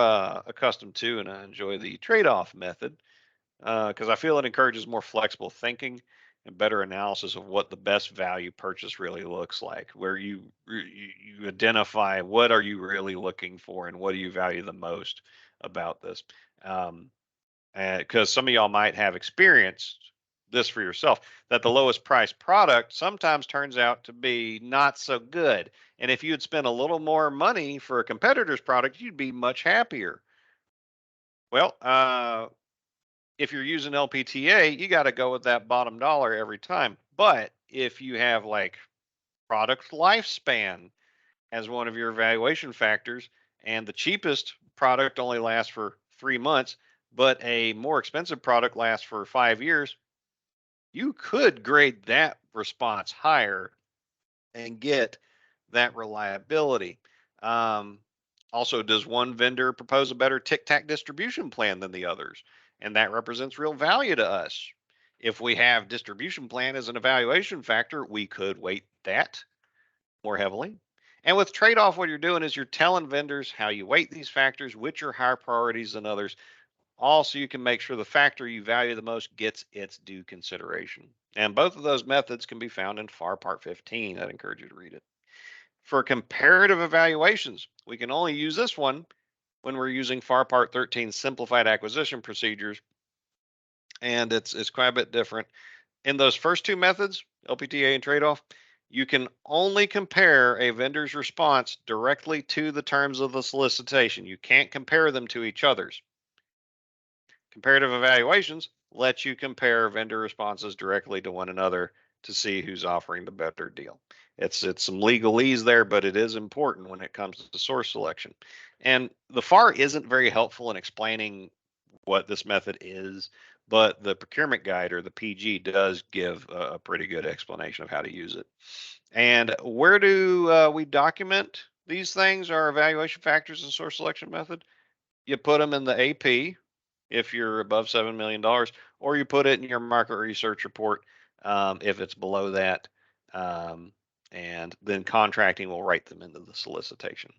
accustomed to and I enjoy the trade off method because I feel it encourages more flexible thinking and better analysis of what the best value purchase really looks like, where you identify what are you really looking for and what do you value the most about this. Um, because some of y'all might have experienced this for yourself that the lowest price product sometimes turns out to be not so good. And if you had spent a little more money for a competitor's product, you'd be much happier. Well, if you're using LPTA, you got to go with that bottom dollar every time. But if you have like product lifespan as one of your evaluation factors, and the cheapest product only lasts for 3 months, but a more expensive product lasts for 5 years, you could grade that response higher and get that reliability. Um, Also, does one vendor propose a better tic-tac distribution plan than the others? And that represents real value to us. If we have distribution plan as an evaluation factor, we could weight that more heavily. And with trade-off, what you're doing is you're telling vendors how you weight these factors, which are higher priorities than others. Also, you can make sure the factor you value the most gets its due consideration. And both of those methods can be found in FAR Part 15. I'd encourage you to read it. For comparative evaluations, we can only use this one when we're using FAR Part 13 simplified acquisition procedures, and it's quite a bit different. In those first two methods, LPTA and trade-off, you can only compare a vendor's response directly to the terms of the solicitation. You can't compare them to each other's. Comparative evaluations let you compare vendor responses directly to one another to see who's offering the better deal. It's some legalese there, but it is important when it comes to source selection. And the FAR isn't very helpful in explaining what this method is, but the procurement guide, or the PG, does give a pretty good explanation of how to use it. And where do we document these things, our evaluation factors and source selection method? You put them in the AP if you're above $7 million, or you put it in your market research report if it's below that. Um, and then contracting will write them into the solicitation.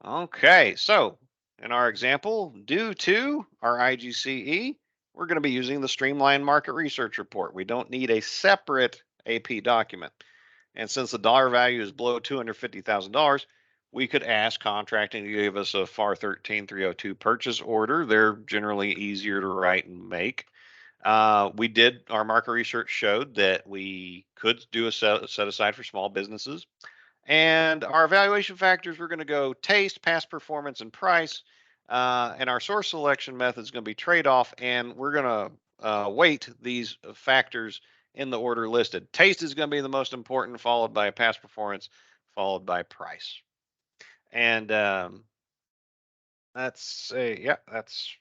Okay, so in our example, due to our IGCE, we're going to be using the Streamline Market Research Report. We don't need a separate AP document. And since the dollar value is below $250,000, we could ask contracting to give us a FAR 13302 purchase order. They're generally easier to write and make. Our market research showed that we could do a set aside for small businesses. And our evaluation factors, we're going to go taste, past performance, and price. And our source selection method is going to be trade-off. And we're going to weight these factors in the order listed. Taste is going to be the most important, followed by past performance, followed by price. And that's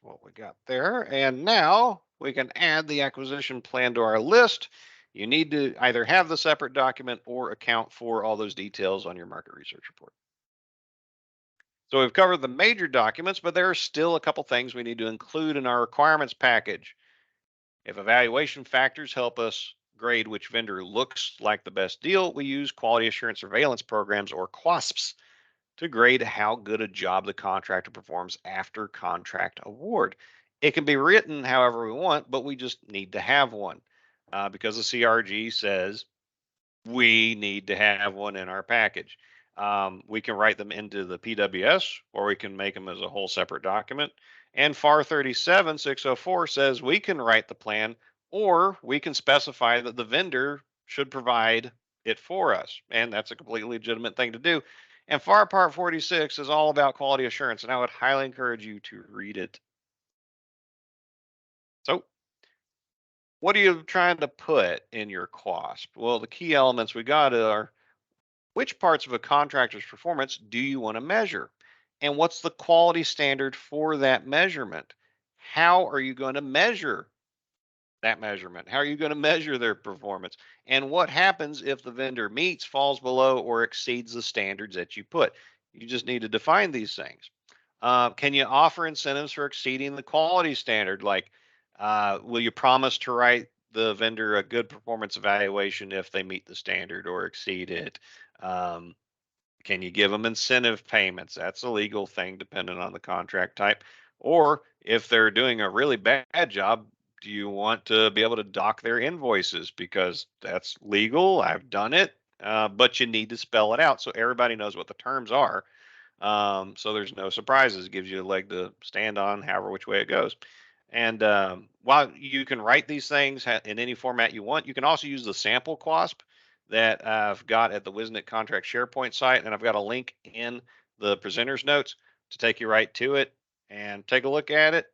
what we got there. And now we can add the acquisition plan to our list. You need to either have the separate document or account for all those details on your market research report. So we've covered the major documents, but there are still a couple things we need to include in our requirements package. If evaluation factors help us grade which vendor looks like the best deal, we use quality assurance surveillance programs, or QASPs, to grade how good a job the contractor performs after contract award. It can be written however we want, but we just need to have one because the CRG says we need to have one in our package. We can write them into the PWS, or we can make them as a whole separate document. And FAR 37604 says we can write the plan, or we can specify that the vendor should provide it for us. And that's a completely legitimate thing to do. And FAR Part 46 is all about quality assurance, and I would highly encourage you to read it. So, what are you trying to put in your QASP? Well, the key elements we got are: which parts of a contractor's performance do you want to measure? And what's the quality standard for that measurement? How are you going to measure that measurement? How are you going to measure their performance? And what happens if the vendor meets, falls below, or exceeds the standards that you put? You just need to define these things. Can you offer incentives for exceeding the quality standard? Like, will you promise to write the vendor a good performance evaluation if they meet the standard or exceed it? Can you give them incentive payments? That's a legal thing depending on the contract type. Or if they're doing a really bad job, do you want to be able to dock their invoices? Because that's legal. I've done it. But you need to spell it out so everybody knows what the terms are. So there's no surprises. It gives you a leg to stand on, however which way it goes. And while you can write these things in any format you want, you can also use the sample QASP that I've got at the Wisnet Contract SharePoint site, and I've got a link in the presenter's notes to take you right to it and take a look at it,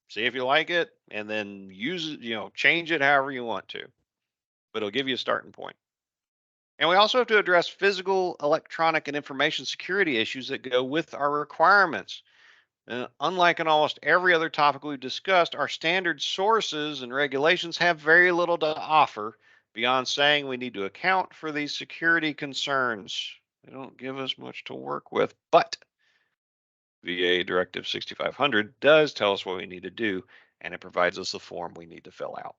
see if you like it, and then use it, change it however you want to. But it'll give you a starting point. And we also have to address physical, electronic, and information security issues that go with our requirements. Unlike in almost every other topic we've discussed, our standard sources and regulations have very little to offer beyond saying we need to account for these security concerns. They don't give us much to work with, but VA Directive 6500 does tell us what we need to do, and it provides us the form we need to fill out.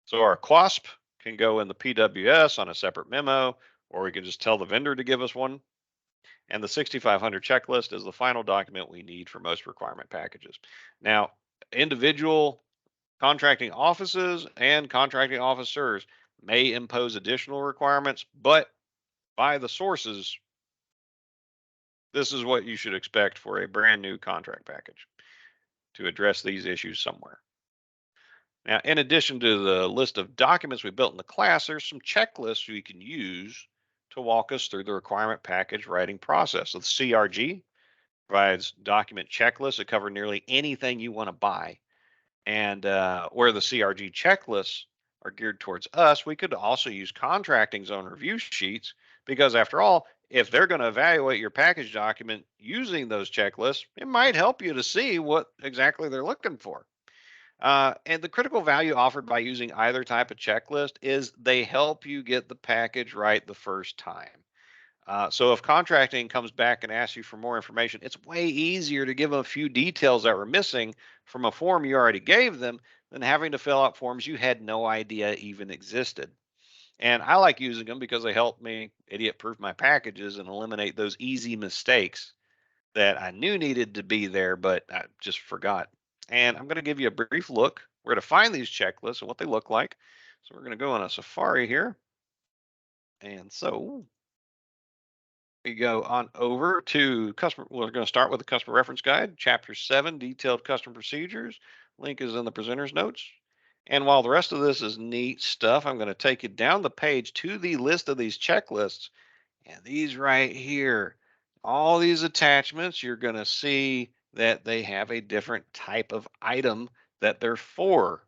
So our QUASP can go in the PWS on a separate memo, or we can just tell the vendor to give us one. And the 6500 checklist is the final document we need for most requirement packages. Now, individual contracting offices and contracting officers may impose additional requirements, but by the sources, this is what you should expect for a brand new contract package to address these issues somewhere. Now, in addition to the list of documents we built in the class, there's some checklists we can use to walk us through the requirement package writing process. So the CRG provides document checklists that cover nearly anything you want to buy. And where the CRG checklists are geared towards us, we could also use contracting zone review sheets because, after all, if they're going to evaluate your package document using those checklists, it might help you to see what exactly they're looking for. And the critical value offered by using either type of checklist is they help you get the package right the first time. So if contracting comes back and asks you for more information, it's way easier to give them a few details that were missing from a form you already gave them than having to fill out forms you had no idea even existed. And I like using them because they help me idiot proof my packages and eliminate those easy mistakes that I knew needed to be there, but I just forgot. And I'm going to give you a brief look where to find these checklists and what they look like. So we're going to go on a Safari here. And so we go on over to customer. We're going to start with the customer reference guide, chapter 7, detailed customer procedures. Link is in the presenter's notes. And while the rest of this is neat stuff, I'm going to take you down the page to the list of these checklists. And these right here, all these attachments, you're going to see that they have a different type of item that they're for.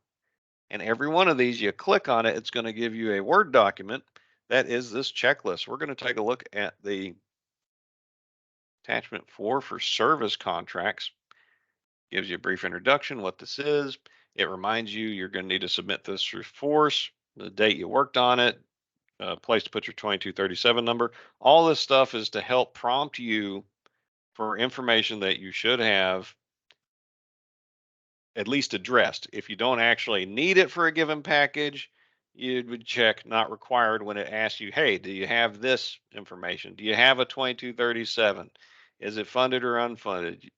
And every one of these, you click on it, it's going to give you a Word document that is this checklist. We're going to take a look at the attachment 4 for service contracts. Gives you a brief introduction, what this is. It reminds you you're going to need to submit this through Force, the date you worked on it, place to put your 2237 number. All this stuff is to help prompt you for information that you should have at least addressed. If you don't actually need it for a given package, you would check not required when it asks you, hey, do you have this information? Do you have a 2237? Is it funded or unfunded?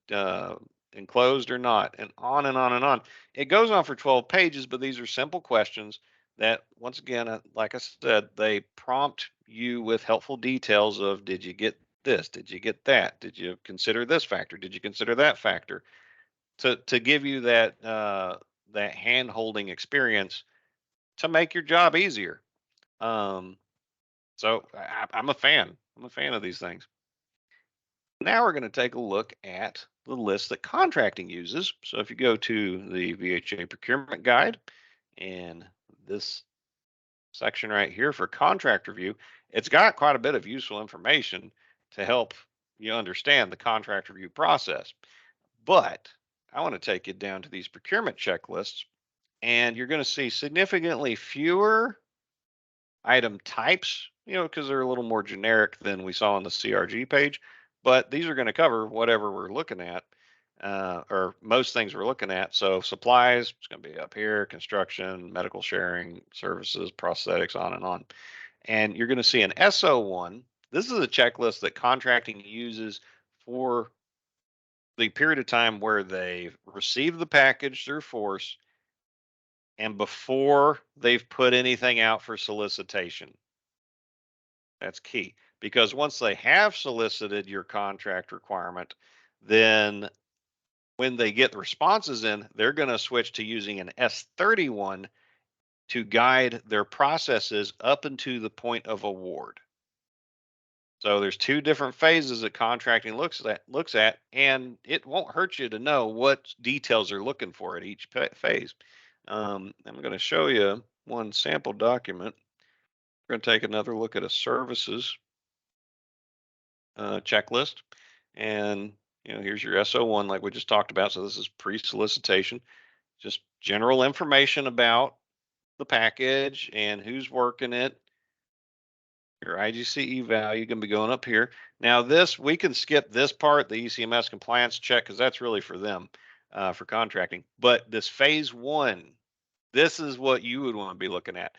Enclosed or not? And on and on and on. It goes on for 12 pages, but these are simple questions that, once again, like I said, they prompt you with helpful details of, did you get this? Did you get that? Did you consider this factor? Did you consider that factor? To give you that hand holding experience to make your job easier. Um, so I'm a fan. I'm a fan of these things. Now we're going to take a look at the list that contracting uses. So if you go to the VHA procurement guide and this section right here for contract review, it's got quite a bit of useful information to help you understand the contract review process. But I want to take you down to these procurement checklists, and you're going to see significantly fewer item types, because they're a little more generic than we saw on the CRG page. But these are going to cover whatever we're looking at, or most things we're looking at. So supplies, it's going to be up here, construction, medical sharing, services, prosthetics, on and on. And you're going to see an SO1. This is a checklist that contracting uses for the period of time where they receive the package through Force and before they've put anything out for solicitation. That's key, because once they have solicited your contract requirement, then when they get the responses in, they're going to switch to using an S31 to guide their processes up into the point of award. So there's two different phases that contracting looks at, and it won't hurt you to know what details they're looking for at each phase. I'm going to show you one sample document. We're going to take another look at a services checklist, and here's your SO1 like we just talked about. So this is pre-solicitation, just general information about the package and who's working it. Your IGC eval, you can be going up here. Now this, we can skip this part, the ECMS compliance check, because that's really for them, for contracting. But this phase one, this is what you would want to be looking at.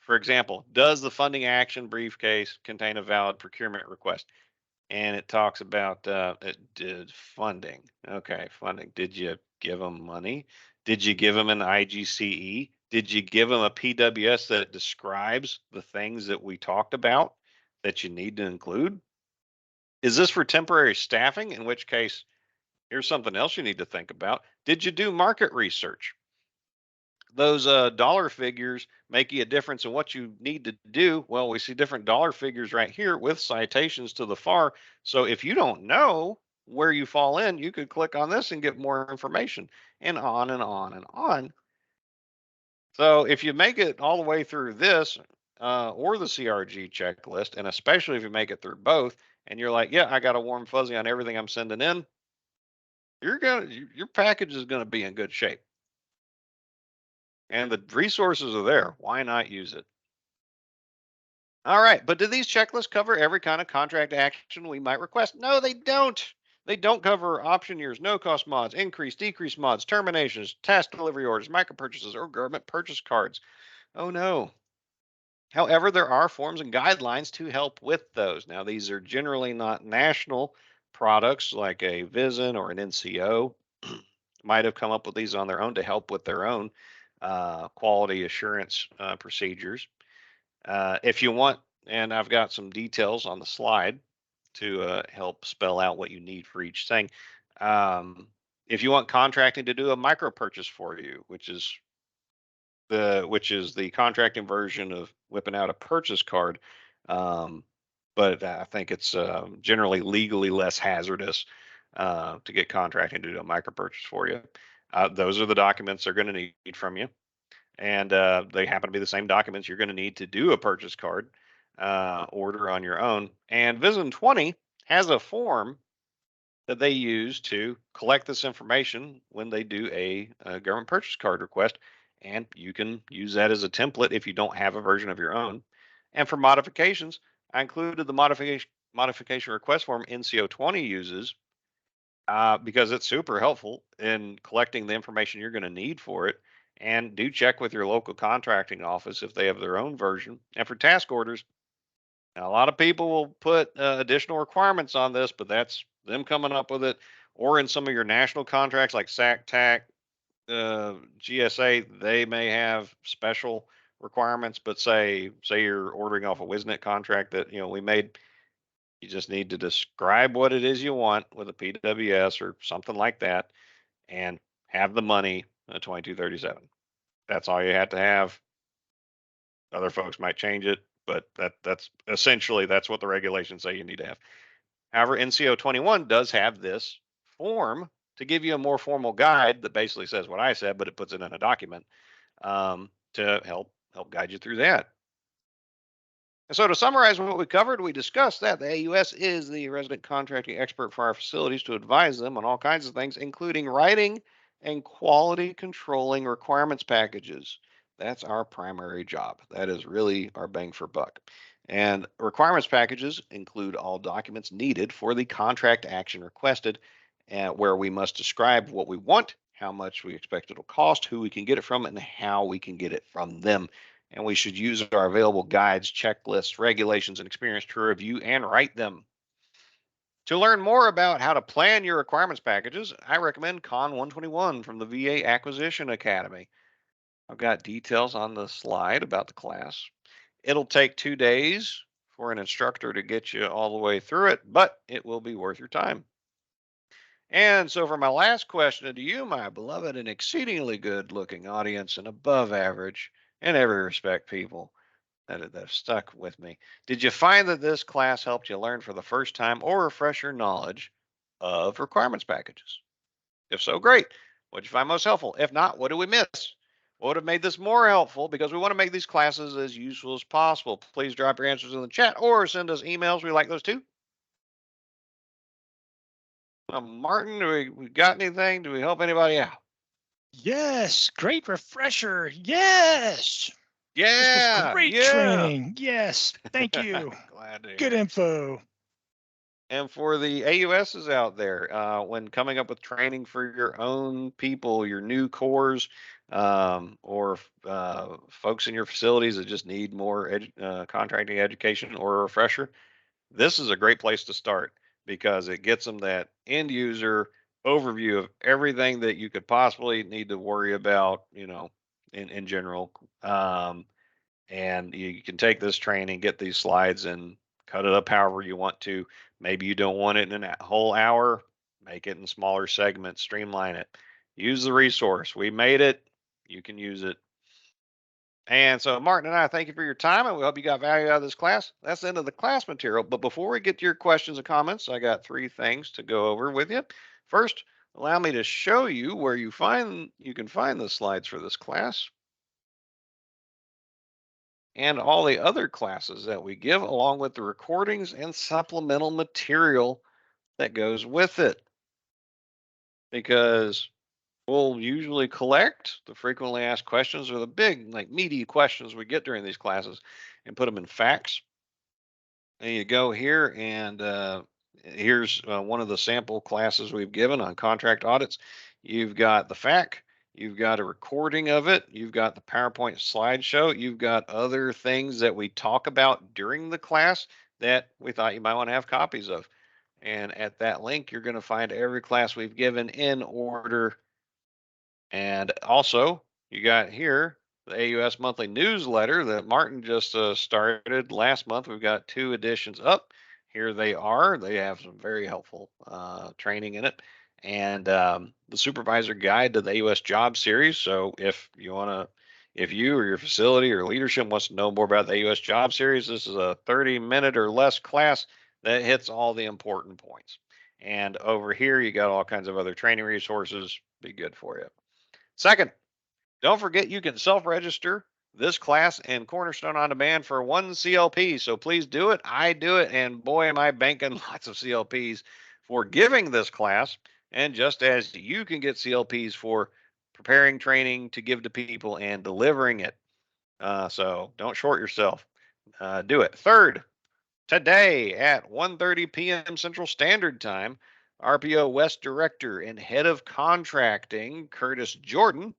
For example, does the funding action briefcase contain a valid procurement request? And it talks about it did funding. Okay, funding. Did you give them money? Did you give them an IGCE? Did you give them a PWS that describes the things that we talked about that you need to include? Is this for temporary staffing? In which case, here's something else you need to think about. Did you do market research? Those dollar figures make you a difference in what you need to do. Well, we see different dollar figures right here with citations to the FAR. So if you don't know where you fall in, you could click on this and get more information, and on and on and on. So if you make it all the way through this or the CRG checklist, and especially if you make it through both, and you're like, yeah, I got a warm fuzzy on everything I'm sending in, your package is going to be in good shape. And the resources are there. Why not use it? All right, but do these checklists cover every kind of contract action we might request? No, they don't. They don't cover option years, no cost mods, increase, decrease mods, terminations, task delivery orders, micro purchases, or government purchase cards. Oh no. However, there are forms and guidelines to help with those. Now, these are generally not national products like a VISN or an NCO. Might have come up with these on their own to help with their own quality assurance procedures. If you want, and I've got some details on the slide to help spell out what you need for each thing. If you want contracting to do a micro purchase for you, which is the contracting version of whipping out a purchase card, um, but I think it's generally legally less hazardous to get contracting to do a micro purchase for you. Those are the documents they're going to need from you, and they happen to be the same documents you're going to need to do a purchase card order on your own. And Vision 20 has a form that they use to collect this information when they do a government purchase card request, and you can use that as a template if you don't have a version of your own. And for modifications, I included the modification request form NCO 20 uses because it's super helpful in collecting the information you're going to need for it. And do check with your local contracting office if they have their own version. And for task orders, now, a lot of people will put additional requirements on this, but that's them coming up with it. Or in some of your national contracts like SAC, TAC, GSA, they may have special requirements. But say you're ordering off a WISNet contract that we made, you just need to describe what it is you want with a PWS or something like that, and have the money 2237. That's all you have to have. Other folks might change it, but that's essentially that's what the regulations say you need to have. However, NCO 21 does have this form to give you a more formal guide that basically says what I said, but it puts it in a document to help guide you through that. And so to summarize what we covered, we discussed that the AUS is the resident contracting expert for our facilities to advise them on all kinds of things, including writing and quality controlling requirements packages. That's our primary job. That is really our bang for buck. And requirements packages include all documents needed for the contract action requested, where we must describe what we want, how much we expect it'll cost, who we can get it from, and how we can get it from them. And we should use our available guides, checklists, regulations, and experience to review and write them. To learn more about how to plan your requirements packages, I recommend Con 121 from the VA Acquisition Academy. I've got details on the slide about the class. It'll take 2 days for an instructor to get you all the way through it, but it will be worth your time. And so, for my last question to you, my beloved and exceedingly good looking audience and above average in every respect people, that have stuck with me. Did you find that this class helped you learn for the first time or refresh your knowledge of requirements packages? If so, great. What did you find most helpful? If not, what did we miss? What would have made this more helpful? Because we want to make these classes as useful as possible. Please drop your answers in the chat or send us emails. We like those too. Martin, we got anything? Do we help anybody out? Yes, great refresher. Yes. This was Yeah, great yeah. training. Yes, thank you. Glad to Good hear it. info. And for the AUSs out there, when coming up with training for your own people, your new cores, or folks in your facilities that just need more contracting education or a refresher, this is a great place to start because it gets them that end user overview of everything that you could possibly need to worry about, in general. And you can take this training, get these slides, and cut it up however you want to. Maybe you don't want it in a whole hour, make it in smaller segments, streamline it. Use the resource. We made it. You can use it. And so, Martin and I thank you for your time, and we hope you got value out of this class. That's the end of the class material. But before we get to your questions and comments, I got three things to go over with you. First, allow me to show you where you can find the slides for this class and all the other classes that we give, along with the recordings and supplemental material that goes with it. Because we'll usually collect the frequently asked questions or the big, like meaty questions we get during these classes and put them in facts. There you go here, and here's one of the sample classes we've given on contract audits. You've got the FAQ, you've got a recording of it, you've got the PowerPoint slideshow, you've got other things that we talk about during the class that we thought you might want to have copies of. And at that link, you're going to find every class we've given in order, and also, you got here the AUS monthly newsletter that Martin just started last month. We've got two editions up. Here they are. They have some very helpful training in it. And the supervisor guide to the AUS job series. So if you or your facility or leadership wants to know more about the AUS job series, this is a 30-minute or less class that hits all the important points. And over here, you got all kinds of other training resources. Be good for you. Second, don't forget you can self-register this class and Cornerstone on Demand for one CLP. So please do it. I do it. And boy, am I banking lots of CLPs for giving this class. And just as you can get CLPs for preparing training to give to people and delivering it. So don't short yourself. Do it. Third, today at 1:30 p.m. Central Standard Time, RPO West Director and Head of Contracting, Curtis Jordan,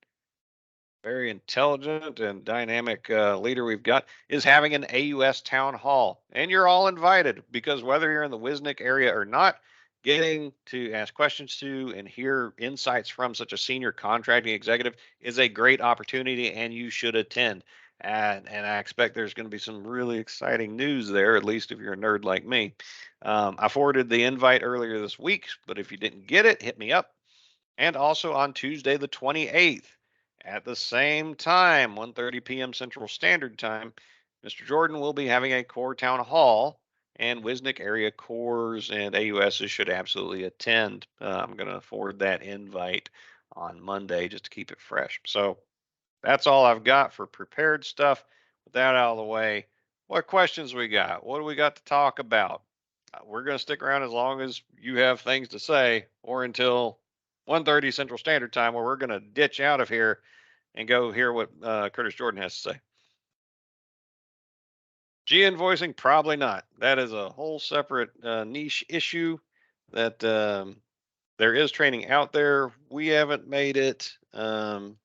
very intelligent and dynamic leader we've got, is having an AUS town hall. And you're all invited because whether you're in the Wisnik area or not, getting to ask questions to and hear insights from such a senior contracting executive is a great opportunity and you should attend. And I expect there's going to be some really exciting news there, at least if you're a nerd like me. I forwarded the invite earlier this week, but if you didn't get it, hit me up. And also on Tuesday, the 28th, at the same time, 1:30 p.m. Central Standard Time, Mr. Jordan will be having a core town hall, and Wisnik area cores and AUSs should absolutely attend. I'm going to forward that invite on Monday just to keep it fresh. So that's all I've got for prepared stuff. With that out of the way, what questions we got? What do we got to talk about? We're going to stick around as long as you have things to say, or until 1:30 Central Standard Time, where we're going to ditch out of here and go hear what Curtis Jordan has to say. G-invoicing, probably not. That is a whole separate niche issue that there is training out there. We haven't made it, and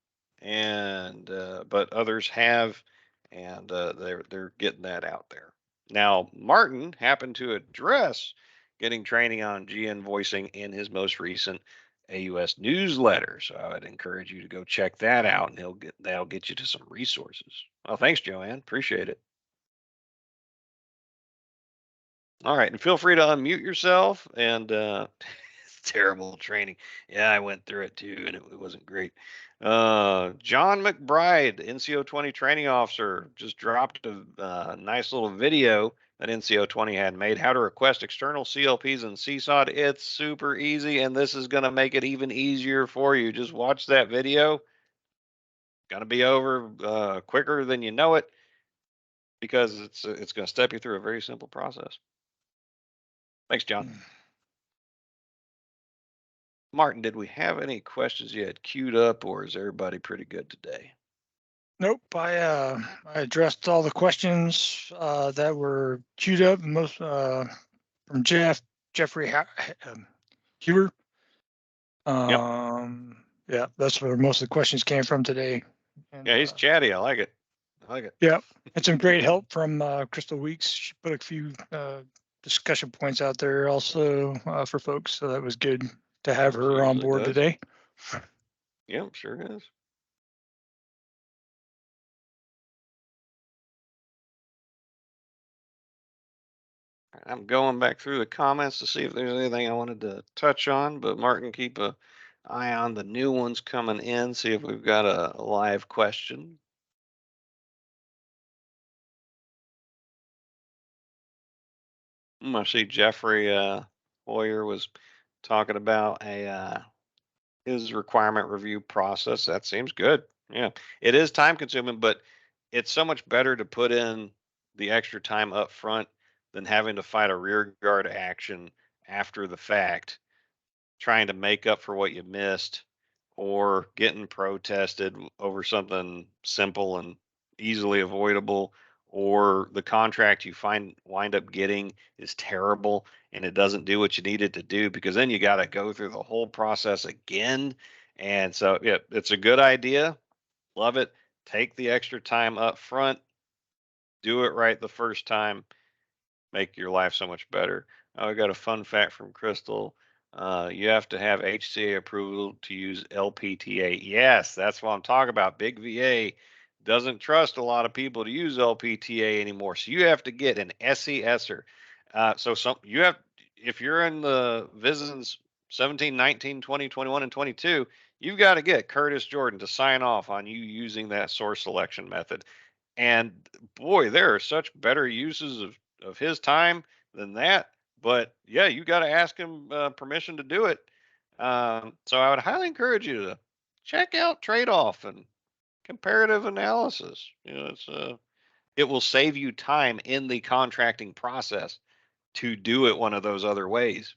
but others have, and they're getting that out there. Now, Martin happened to address getting training on G-invoicing in his most recent AUS newsletter, so I would encourage you to go check that out, and that'll get you to some resources. Well, thanks, Joanne. Appreciate it. All right, and feel free to unmute yourself. And terrible training. Yeah, I went through it too, and it wasn't great. John McBride, NCO 20 training officer, just dropped a nice little video that NCO 20 had made. How to request external CLPs and CSOD. It's super easy, and this is going to make it even easier for you. Just watch that video. Going to be over quicker than you know it because it's going to step you through a very simple process. Thanks, John. Martin, did we have any questions you had queued up, or is everybody pretty good today? Nope, I addressed all the questions that were queued up, most from Jeffrey Hewer. Yep. Yeah, that's where most of the questions came from today. And Yeah, he's chatty. I like it. I like it. yeah, and some great help from Crystal Weeks. She put a few discussion points out there also for folks, so that was good to have She her on usually board does. today. Yep, sure is. I'm going back through the comments to see if there's anything I wanted to touch on, but Martin, keep a eye on the new ones coming in. See if we've got a live question. I see Jeffrey Hoyer was talking about his requirement review process. That seems good. Yeah, it is time consuming, but it's so much better to put in the extra time up front than having to fight a rear guard action after the fact, trying to make up for what you missed or getting protested over something simple and easily avoidable, or the contract you wind up getting is terrible and it doesn't do what you need it to do, because then you got to go through the whole process again. And so yeah, it's a good idea. Love it. Take the extra time up front, do it right the first time, make your life so much better. I got a fun fact from Crystal. You have to have HCA approval to use LPTA. Yes, that's what I'm talking about. Big VA doesn't trust a lot of people to use LPTA anymore. So you have to get an SESer. So you have, if you're in the Visins 17, 19, 20, 21, and 22, you've got to get Curtis Jordan to sign off on you using that source selection method. And boy, there are such better uses of his time than that. But yeah, you got to ask him permission to do it. So I would highly encourage you to check out trade off and comparative analysis. It will save you time in the contracting process to do it one of those other ways.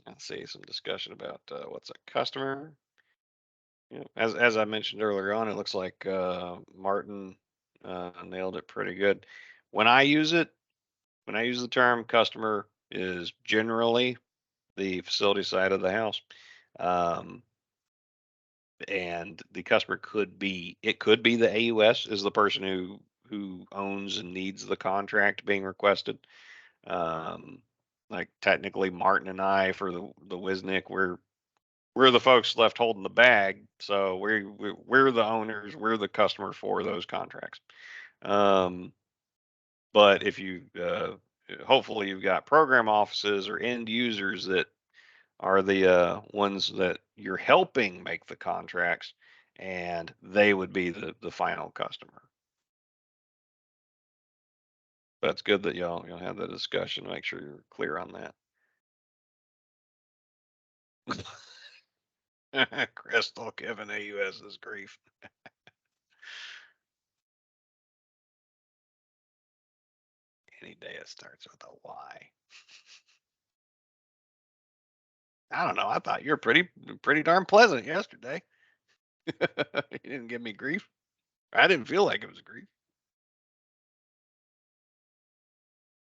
I see some discussion about what's a customer. Yeah, as I mentioned earlier on, it looks like Martin nailed it pretty good. When I use it, when I use the term customer, is generally the facility side of the house, um, and the customer could be the AUS is the person who owns and needs the contract being requested. Um, like technically, Martin and I for the Wisnick, we're the folks left holding the bag, so we're the owners, we're the customer for those contracts. Um, but if you hopefully you've got program offices or end users that are the ones that you're helping make the contracts, and they would be the final customer. But it's good that y'all have the discussion. Make sure you're clear on that. Crystal giving AUS's grief. Any day it starts with a Y. I don't know. I thought you were pretty darn pleasant yesterday. You didn't give me grief. I didn't feel like it was grief.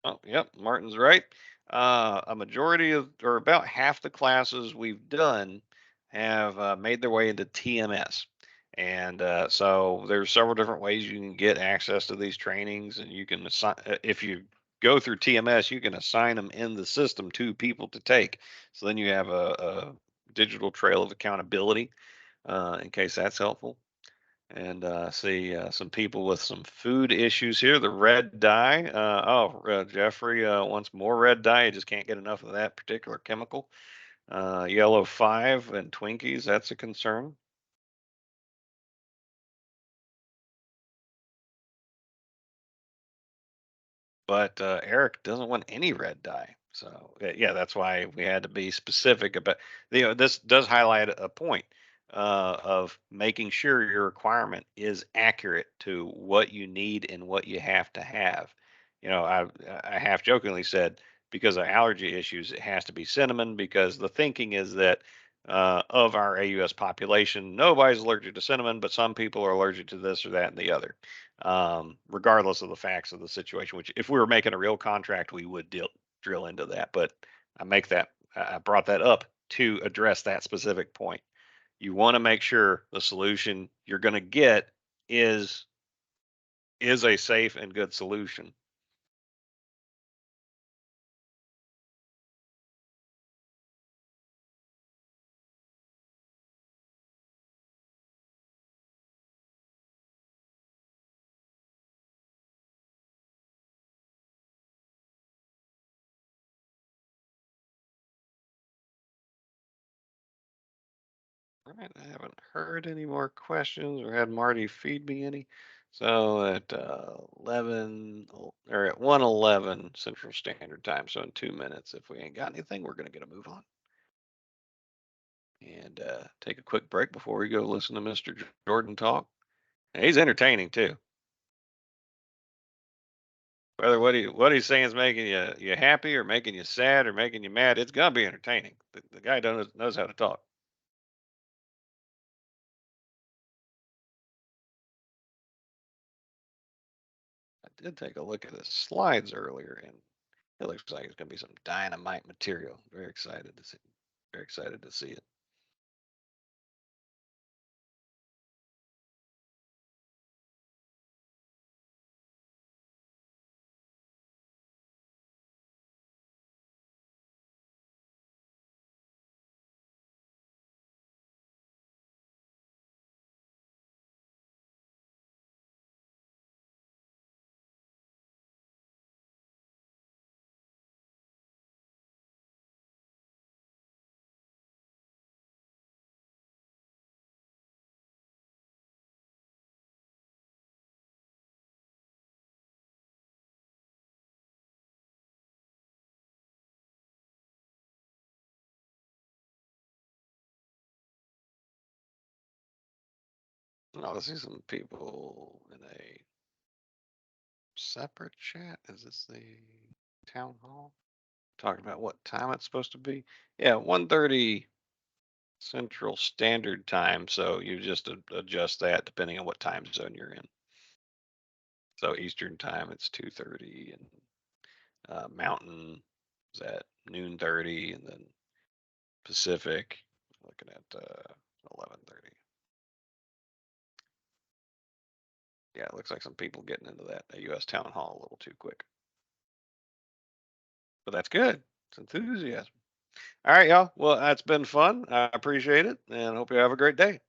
Oh, yep, Martin's right. A majority of, or about half the classes we've done have made their way into TMS. And so there's several different ways you can get access to these trainings, and you can assign, if you go through TMS, you can assign them in the system to people to take. So then you have a digital trail of accountability in case that's helpful. And see some people with some food issues here. The red dye. Jeffrey wants more red dye. He just can't get enough of that particular chemical. Yellow 5 and Twinkies. That's a concern. But Eric doesn't want any red dye. So yeah, that's why we had to be specific about. This does highlight a point of making sure your requirement is accurate to what you need and what you have to have. I half jokingly said because of allergy issues, it has to be cinnamon because the thinking is that of our AUS population, nobody's allergic to cinnamon, but some people are allergic to this or that and the other, regardless of the facts of the situation. Which, if we were making a real contract, we would drill into that. But I brought that up to address that specific point. You want to make sure the solution you're going to get is is a safe and good solution. All right, I haven't heard any more questions or had Marty feed me any. So at 1:11 Central Standard Time, so in 2 minutes, if we ain't got anything, we're gonna get a move on and take a quick break before we go listen to Mr. Jordan talk. And he's entertaining too. Whether what he's saying is making you happy or making you sad or making you mad, it's gonna be entertaining. The guy knows how to talk. I did take a look at his slides earlier, and it looks like it's going to be some dynamite material. Very excited to see. Very excited to see it. Oh, I see some people in a separate chat. Is this the town hall? Talking about what time it's supposed to be? Yeah, 1:30 Central Standard Time. So you just adjust that depending on what time zone you're in. So Eastern Time, it's 2:30, and Mountain is at noon 30, and then Pacific, looking at 11:30. Yeah, it looks like some people getting into that U.S. town hall a little too quick, but that's good. It's enthusiasm. All right, y'all. Well, that's been fun. I appreciate it, and hope you have a great day.